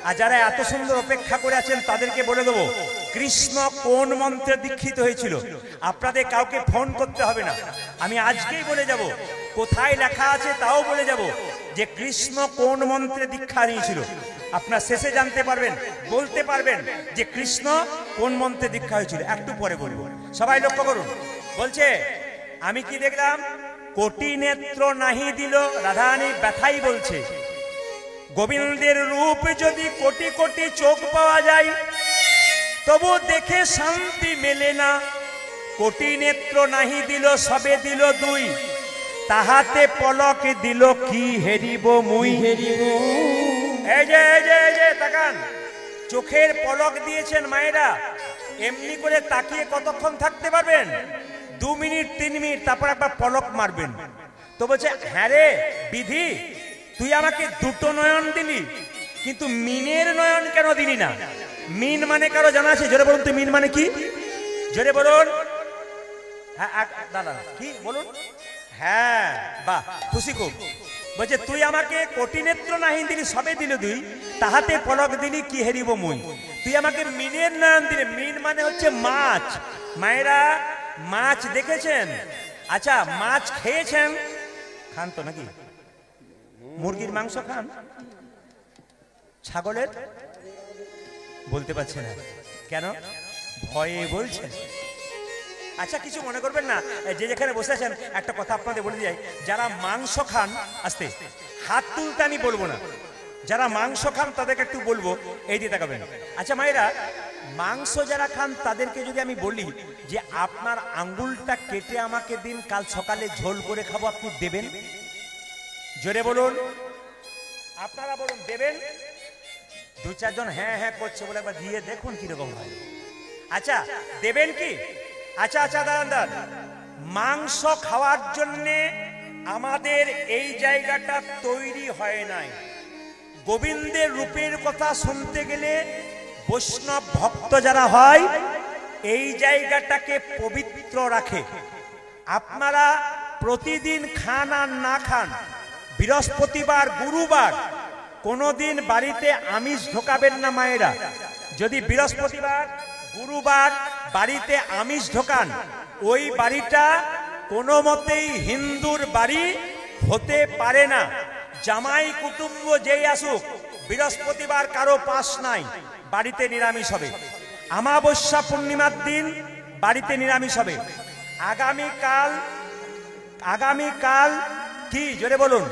আর যারা এত সুন্দর অপেক্ষা করে আছেন তাদেরকে বলে দেবো কৃষ্ণ কোন মন্ত্রে দীক্ষিত হয়েছিল। আপনাদের কাউকে ফোন করতে হবে না, আমি আজকেই বলে যাব, কোথায় লেখা আছে তাও বলে যাব যে কৃষ্ণ কোন মন্ত্রে দীক্ষা নিয়েছিল। আপনার শেষে জানতে পারবেন, বলতে পারবেন যে কৃষ্ণ কোন মন্ত্রে দীক্ষা হয়েছিল। একটু পরে বলবো, সবাই লক্ষ্য করুন। বলছে আমি কি দেখলাম, কোটি নেত্র নাহি দিল, রাধারানী ব্যথাই বলছে গোবিন্দের রূপ যদি কোটি কোটি চোখ পাওয়া যায় তবু দেখে শান্তি মেলে না। কোটি নেত্র নাহি দিল সবে দিল দুই, তাহাতে পলক দিল কি হেরিব মুই। এই যে তাকান, চোখের পলক দিয়েছেন মায়েরা, এমনি করে তাকিয়ে কতক্ষণ থাকতে পারবেন? 2 মিনিট 3 মিনিট, তারপর একবার পলক মারবেন। তো বলছে হ্যাঁ রে বিধি, তুই আমাকে দুটো নয়ন দিলি, কিন্তু মিনের নয়ন কেন দিলি না? মিন মানে কারো জানা আছে? জোরে বলুন তো, মিন মানে কি? জোরে বলুন। হ্যাঁ দাদা কি বলুন? হ্যাঁ বাহ, খুশি খুব। বলছে তুই আমাকে কোটি নেত্র নাহি দিলি সবে দিল দুই, তাহাতে পলক দিলি কি হেরিব মুই। তুই আমাকে মিনের নয়ন দিলে, মিন মানে হচ্ছে মাছ। মায়েরা মাছ দেখেছেন? আচ্ছা মাছ খেয়েছেন? খান তো নাকি? মুরগির মাংস খান? ছাগলের? বলতে পারছে না কেন? ভয়ে বলছেন। আচ্ছা কিছু মনে করবেন না, যে যেখানে বসে আছেন একটা কথা আপনাদের বলে যাই, যারা মাংস খান, আস্তে হাত তুলতে আমি বলবো না, যারা মাংস খান তাদেরকে একটু বলবো, এই দিয়ে তাকাবেন। আচ্ছা মায়েরা, মাংস যারা খান তাদেরকে যদি আমি বলি যে আপনার আঙ্গুলটা কেটে আমাকে দিন, কাল সকালে ঝোল করে খাবো, আপনি দেবেন? জোরে বলুন, আপনারা বলুন দেবেন? 2-4 জন হ্যাঁ হ্যাঁ করছে, বলে একবার দিয়ে দেখুন কিরকম হয়। আচ্ছা দেবেন কি? আচ্ছা দাদান, মাংস খাওয়ার জন্যে আমাদের এই জায়গাটা তৈরি হয় নাই। গোবিন্দের রূপের কথা শুনতে গেলে বৈষ্ণব ভক্ত যারা হয় এই জায়গাটাকে পবিত্র রাখে। আপনারা প্রতিদিন খান আর না খান, বৃহস্পতিবার গুরুবার কোনোদিন বাড়িতে আমিষ ঢোকাবেন না মায়েরা। যদি বৃহস্পতিবার গুরুবার বাড়িতে আমিষ ঢোকান, ওই বাড়িটা কোনো মতেই হিন্দুর বাড়ি হতে পারে না। জামাই কুটুম্ব যেই আসুক, বৃহস্পতিবার কারো পাস নাই, বাড়িতে নিরামিষ হবে। আমাবস্যা পূর্ণিমার দিন বাড়িতে নিরামিষ হবে। আগামীকাল কি জোরে বলুন,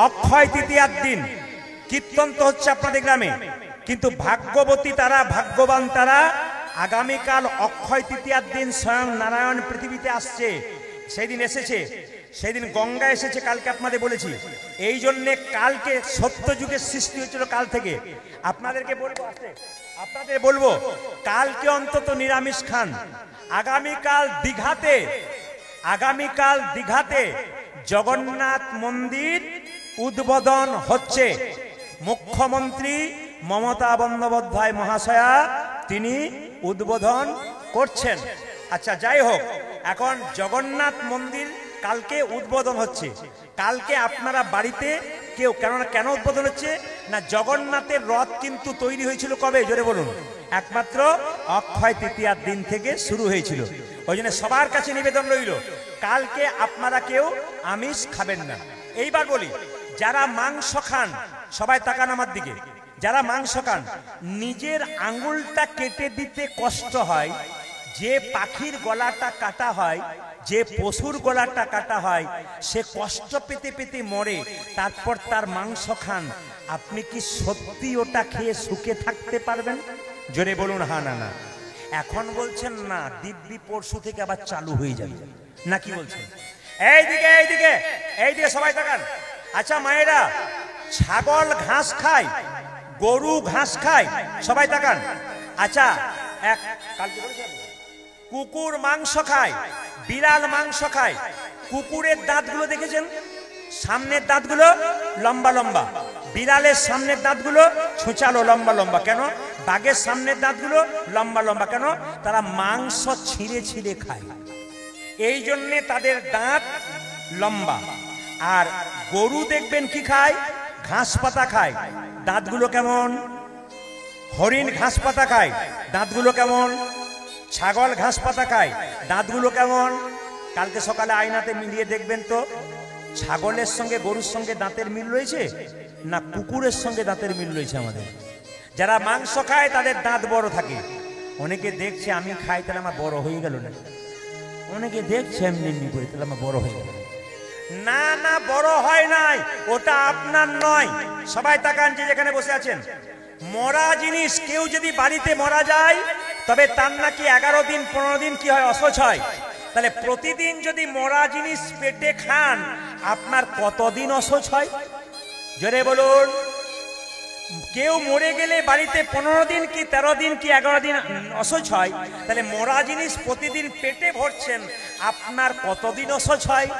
অক্ষয় তৃতীয়ার দিন কীর্তন তো হচ্ছে আপনাদের গ্রামে, কিন্তু ভাগ্যবতী তারা, ভাগ্যবান তারা, আগামীকাল অক্ষয় তৃতীয়ার দিন স্বয়ং নারায়ণ পৃথিবীতে আসছে। সেই দিন এসেছে, সেই দিন গঙ্গা এসেছে, কালকে আপনাদের বলেছি। এই জন্যে কালকে সত্য যুগের সৃষ্টি হয়েছিল কাল থেকে। আপনাদেরকে বলবো, আপনাদের বলবো, কালকে অন্তত নিরামিষ খান। আগামীকাল দীঘাতে জগন্নাথ মন্দির উদ্বোধন হচ্ছে। মুখ্যমন্ত্রী মমতা বন্দ্যোপাধ্যায় মহাশয়া তিনি উদ্বোধন করছেন। আচ্ছা, যাই হোক, এখন জগন্নাথ মন্দির কালকে উদ্বোধন হচ্ছে। কালকে আপনারা বাড়িতে কেন উদ্বোধন হচ্ছে না, জগন্নাথের রথ কিন্তু তৈরি হয়েছিল কবে, জোরে বলুন? একমাত্র অক্ষয় তৃতীয়ার দিন থেকে শুরু হয়েছিল। ওই জন্য সবার কাছে নিবেদন রইল, কালকে আপনারা কেউ আমিষ খাবেন না। এইবার বলি, যারা মাংস খান, সবাই তাকান আমার দিকে, যারা মাংস খান, নিজের আঙুলটা কেটে দিতে কষ্ট হয়, যে পাখির গলাটা কাটা হয়, যে পশুর গলাটা কাটা হয়, সে কষ্ট পেতে পেতে মরে, তারপর তার মাংস খান, আপনি কি সত্যি ওটা খেয়ে সুখে থাকতে পারবেন? জোরে বলুন হ্যাঁ না না। এখন বলছেন না, দিব্যি পরশু থেকে আবার চালু হয়ে যাবে, না কি বলছেন? এইদিকে সবাই তাকান। আচ্ছা মায়েরা, ছাগল ঘাস খায়, গরু ঘাস খায়, সবাই তাকান। আচ্ছা, কুকুর মাংস খায়, বিড়াল মাংস খায়। কুকুরের দাঁতগুলো দেখেছেন? সামনের দাঁতগুলো লম্বা লম্বা, বিড়ালের সামনের দাঁতগুলো ছোঁচালো লম্বা লম্বা। কেন? বাঘের সামনের দাঁতগুলো লম্বা লম্বা। কেন? তারা মাংস ছিঁড়ে ছিঁড়ে খায়, এই জন্যে তাদের দাঁত লম্বা। আর গরু দেখবেন কি খায়? ঘাস পাতা খায়, দাঁতগুলো কেমন? হরিণ ঘাস পাতা খায়, দাঁতগুলো কেমন? ছাগল ঘাস পাতা খায়, দাঁতগুলো কেমন? কালকে সকালে আয়নাতে মিলিয়ে দেখবেন তো, ছাগলের সঙ্গে গরুর সঙ্গে দাঁতের মিল রয়েছে না কুকুরের সঙ্গে দাঁতের মিল রয়েছে? আমাদের যারা মাংস খায় তাদের দাঁত বড় থাকে। অনেকে দেখছে আমি খাই, তাহলে আমার বড় হয়ে গেল না। অনেকে দেখছে এমনি এমনি করে, তাহলে আমার বড় হয়ে গেল না। না, বড় হয় নাই, ওটা আপনার নয়। সবাই তাকান, যে যেখানে বসে আছেন। মরা জিনিস, কেউ যদি বাড়িতে মারা যায়, তবে তার নাকি 11 দিন 15 দিন কি হয়, অসহ্য হয়। তাহলে প্রতিদিন যদি মরা জিনিস পেটে খান, আপনার কতদিন অসহ্য হয়? জোরে বলুন। কেউ মরে গেলে বাড়িতে 15 দিন কি 13 দিন কি 11 দিন অসহ্য হয়, তাহলে মরা জিনিস প্রতিদিন পেটে ভরছেন, আপনার কতদিন অসহ্য হয়?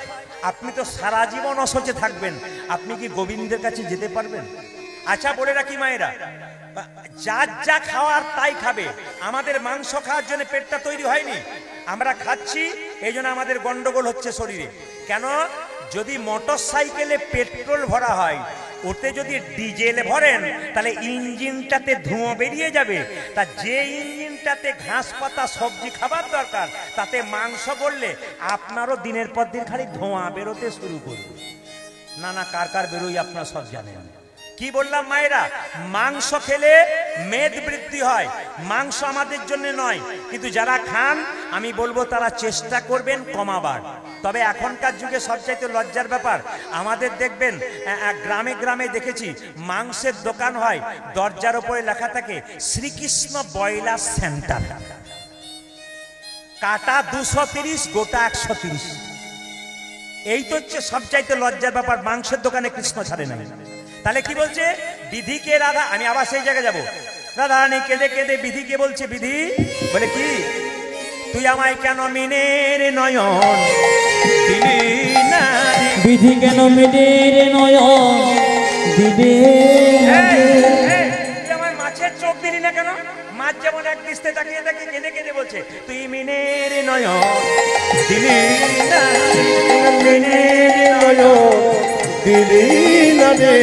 আপনি তো সারা জীবন অসহ্যে থাকবেন। আপনি কি গোবিন্দের কাছে যেতে পারবেন? আচ্ছা বলে রাখি মায়েরা, যার যা খাওয়ার তাই খাবে। আমাদের মাংস খাওয়ার জন্য পেটটা তৈরি হয়নি, আমরা খাচ্ছি, এই জন্য আমাদের গন্ডগোল হচ্ছে শরীরে। কেন? যদি মোটর সাইকেলে পেট্রোল ভরা হয়, ওতে যদি ডিজেল ভরেন, তাহলে ইঞ্জিনটাতে ধোঁয়া বেরিয়ে যাবে। তা যে ইঞ্জিনটাতে ঘাস পাতা সবজি খাবার দরকার, তাতে মাংস করলে আপনারও দিনের পর দিন খালি ধোঁয়া বেরোতে শুরু করবে। না না, কার কার বেরোই আপনারা সব জানেন। কি বললাম মায়েরা? মাংস খেলে মেদ বৃদ্ধি হয়, মাংস আমাদের জন্য নয়। কিন্তু যারা খান, আমি বলবো তারা চেষ্টা করবেন কমাবার। তবে এখনকার যুগে সবচাইতে লজ্জার ব্যাপার, আমাদের দেখবেন গ্রামে গ্রামে দেখেছি মাংসের দোকান হয়, দরজার উপরে লেখা থাকে শ্রীকৃষ্ণ ব্রয়লার সেন্টার, কাটা 230, গোটা 130। এই তো হচ্ছে সবচাইতে লজ্জার ব্যাপার, মাংসের দোকানে কৃষ্ণ ছাড়ে না। তাহলে কি বলছে? বিধিকে রাধা, আমি আবার সেই জায়গায় যাবো। রাধা রানী কেঁদে কেঁদে বিধিকে বলছে, বিধি বলে কি, তুই আমায় কেন মিনের নয়ন দিলি না? বিধি কেন মিনের নয়ন দিলি না? তুই আমার মাছের চোখ দিলি না কেন? মাছ যেমন এক দৃষ্টে তাকিয়ে তাকিয়ে কেঁদে কেঁদে বলছে, তুই মিনের নয়ন দিলি না, মিনের নয়ন দিলি না রে।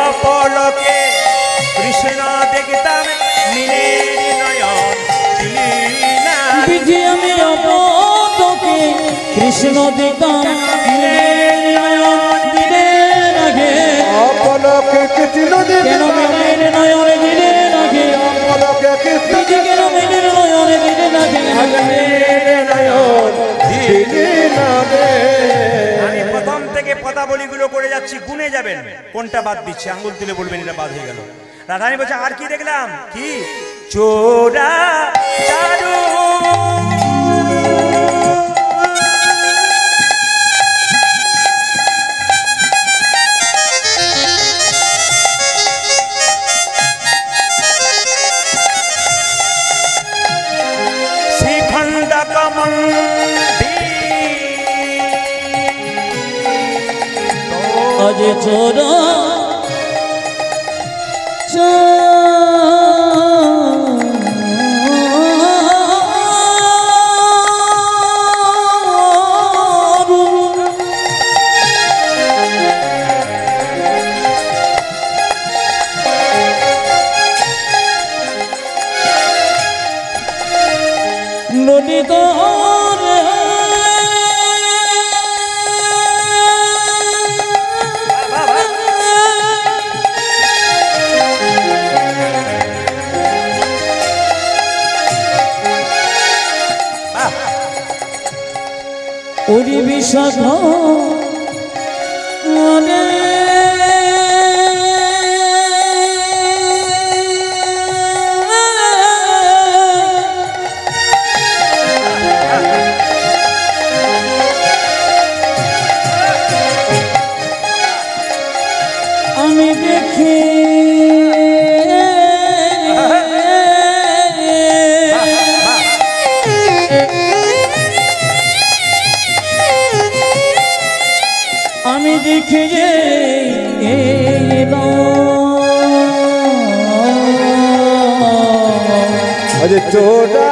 অপলকে কৃষ্ণ দেখতাম, মিনের নয়ন দিলি না। বিধি আমি অপলকে কৃষ্ণ দেখতাম, মিনের নয়ন দিলে না গে। অপলকে কৃষ্ণ কেন মিনের নয়ন দিলে না গে? অপলকে কৃষ্ণ বিধি কেন মিনের নয়ন দিলে না গে? নয়ন দিলি না রে। আমি প্রথম থেকে কথা গুণাবলীগুলো করে যাচ্ছি, গুনে যাবেন কোনটা বাদ দিচ্ছে, আঙ্গুল তুলে বলবেন এটা বাদ হয়ে গেল। রাধারানী বলছে আর কি দেখলাম, কি চোরা চারু শ্রীখণ্ড কমল আজ চোরা ললিত ওরি বিষধ মনে আমি দেখি আমি দেখি যে আরে চোরা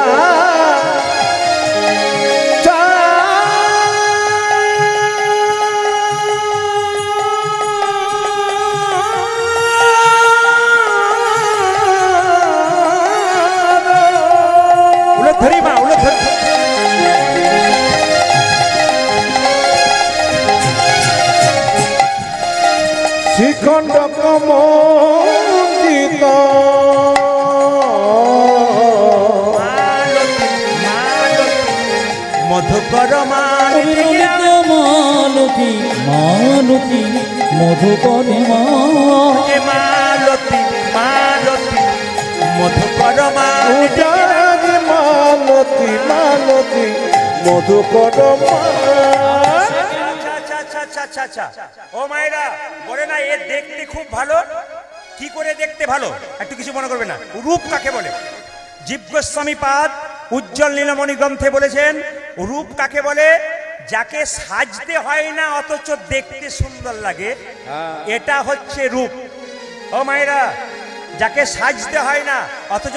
ধরি মা উলে ধরি শ্রীখণ্ড কমঞ্জিত মধুকর মালতী মালতী মধুকরে মালতী মালতী মধুকর উজানি মালতী মালতী মধুকর ও মায়েরা বলে না এ দেখতে খুব ভালো। কি করে দেখতে ভালো একটু কিছু মনে করবে না। রূপ কাকে বলে? জীব গোস্বামী পাদ উজ্জ্বল নীলমণি গ্রন্থে বলেছেন রূপ কাকে বলে? যাকে সাজতে হয় না অথচ দেখতে সুন্দর লাগে, এটা হচ্ছে রূপ। ও মায়েরা, যাকে সাজতে হয় না অথচ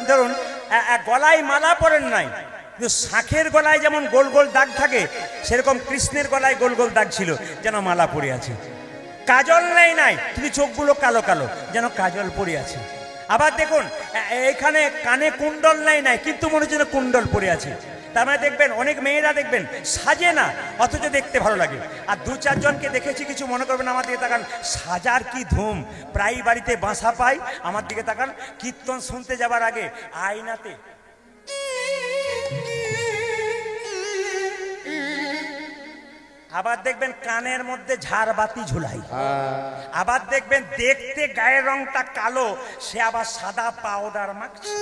ধরুন গলায় মালা পরেন নাই, কিন্তু শাঁখের গলায় যেমন গোল গোল দাগ থাকে, সেরকম কৃষ্ণের গলায় গোল গোল দাগ ছিল, যেন মালা পরে আছে। কাজল নেই নাই, কিন্তু চোখগুলো কালো কালো, যেন কাজল পরে আছে। আবার দেখুন এখানে কানে কুণ্ডল নাই, কিন্তু মনে হচ্ছে কুণ্ডল পরে আছে। তার মানে দেখবেন অনেক মেয়েরা দেখবেন সাজে না অথচ দেখতে ভালো লাগে। আর দু চারজনকে দেখেছি, কিছু মনে করবেন, আমার দিকে তাকান, সাজার কি ধুম। প্রায় বাড়িতে বাসা পাই, আমার দিকে তাকান, কীর্তন শুনতে যাবার আগে আয়নাতে আবার দেখবেন কানের মধ্যে ঝাড়বাতি ঝুলাই, আবার দেখবেন দেখতে গায়ের রংটা কালো, সে আবার সাদা পাউডার মাখছে।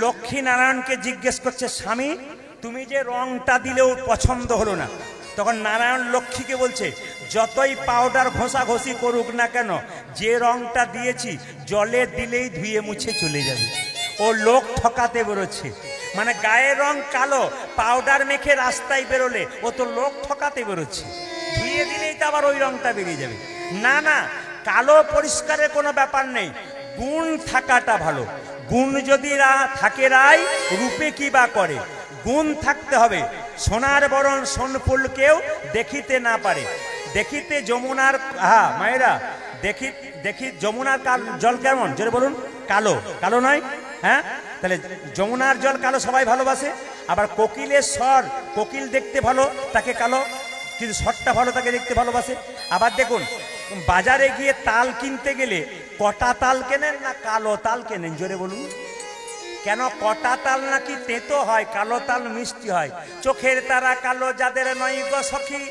লক্ষ্মী নারায়ণকে জিজ্ঞেস করছে, স্বামী তুমি যে রংটা দিলেও পছন্দ হলো না। তখন নারায়ণ লক্ষ্মীকে বলছে, যতই পাউডার ঘষাঘষি করুক না কেন, যে রংটা দিয়েছি জলে দিলেই ধুয়ে মুছে চলে যাবে। ও লোক ঠকাতে বেরোচ্ছে, মানে গায়ের রং কালো, পাউডার মেখে রাস্তায় বেরোলে ও তো লোক ঠকাতে বেরোচ্ছে। ধুয়ে দিলেই তো আবার ওই রংটা বেরিয়ে যাবে। না না, কালো পরিষ্কারের কোনো ব্যাপার নেই, গুণ থাকাটা ভালো। গুণ যদি থাকে রাই, রূপে কি বা করে? গুণ থাকতে হবে। সোনার বরণ সোনফুল কেউ দেখিতে না পারে। দেখিতে যমুনার, হ্যাঁ মায়েরা, দেখি যমুনার জল কেমন, জোরে বলুন, কালো। কালো নয়? হ্যাঁ, তাহলে যমুনার জল কালো সবাই ভালোবাসে। আবার কোকিলের স্বর, কোকিল দেখতে ভালো, তাকে কালো, কিন্তু স্বরটা ভালো, তাকে দেখতে ভালোবাসে। আবার দেখুন বাজারে গিয়ে তাল কিনতে গেলে কটা তাল কেনেন না কালো তাল কেনেন? জোরে বলুন। কেন? কটা তাল নাকি তেতো হয়, কালো তাল মিষ্টি হয়। চোখের তারা কালো যাদের নয় গো সখী,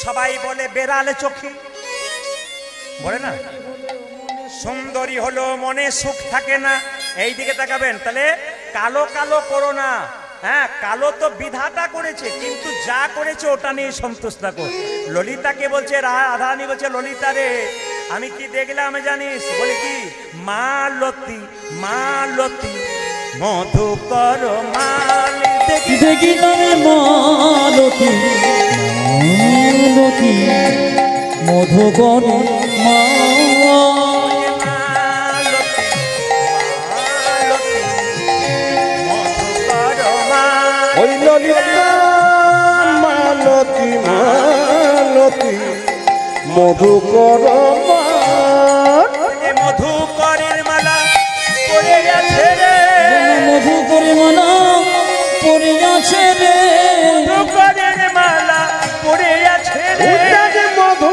সবাই বলে বেড়ালে চোখে, বলে না সুন্দরী হলো মনে সুখ থাকে না। এই দিকে তাকাবেন, তাহলে কালো কালো করো না। হ্যাঁ, কালো তো বিধাতা করেছে, কিন্তু যা করেছে ওটা নিয়ে সন্তুষ্ট থাকো। ললিতাকে বলছে, রাধারানী বলছে, ললিতা রে আমি কি দেখলাম জানিস? বলে কি? মালতী মালতী মধুকর মালি দেখি দেখিলাম মালতী মালতী মধুকর মালতী মালতী মধুকর মালি। ওই ললিতা মালতী মালতী মধুকর মধুকরের মালা পড়ে আছে রে, মধুকরের মালা পড়ে আছে রে, মধুকরের মালা পড়ে আছে রে। মধু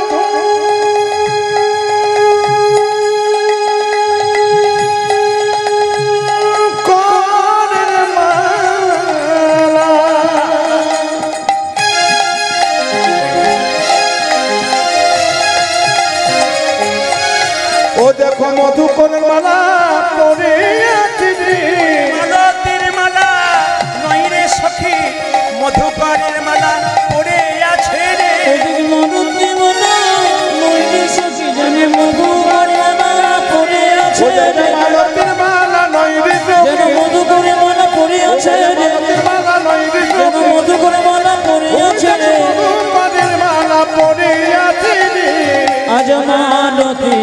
ও দেখো মধুকরের মালা পরে আছে রে। মালতীর মালা নই রে সখী, মধুকরের মালা পড়ে আছে রে। মালতী মালা নইলে সখী জানে মধুকরের মালা পড়ে আছে ও রে, দেখো মালতীর মালা নয় রে যেন মধুকরের মালা পড়ে আছে রে, মালতীর মালা নয় রে যেন মধুকরের মালা পড়ে আছে রে। মধুকরের মালা পরে আছে রে। আজ মালতী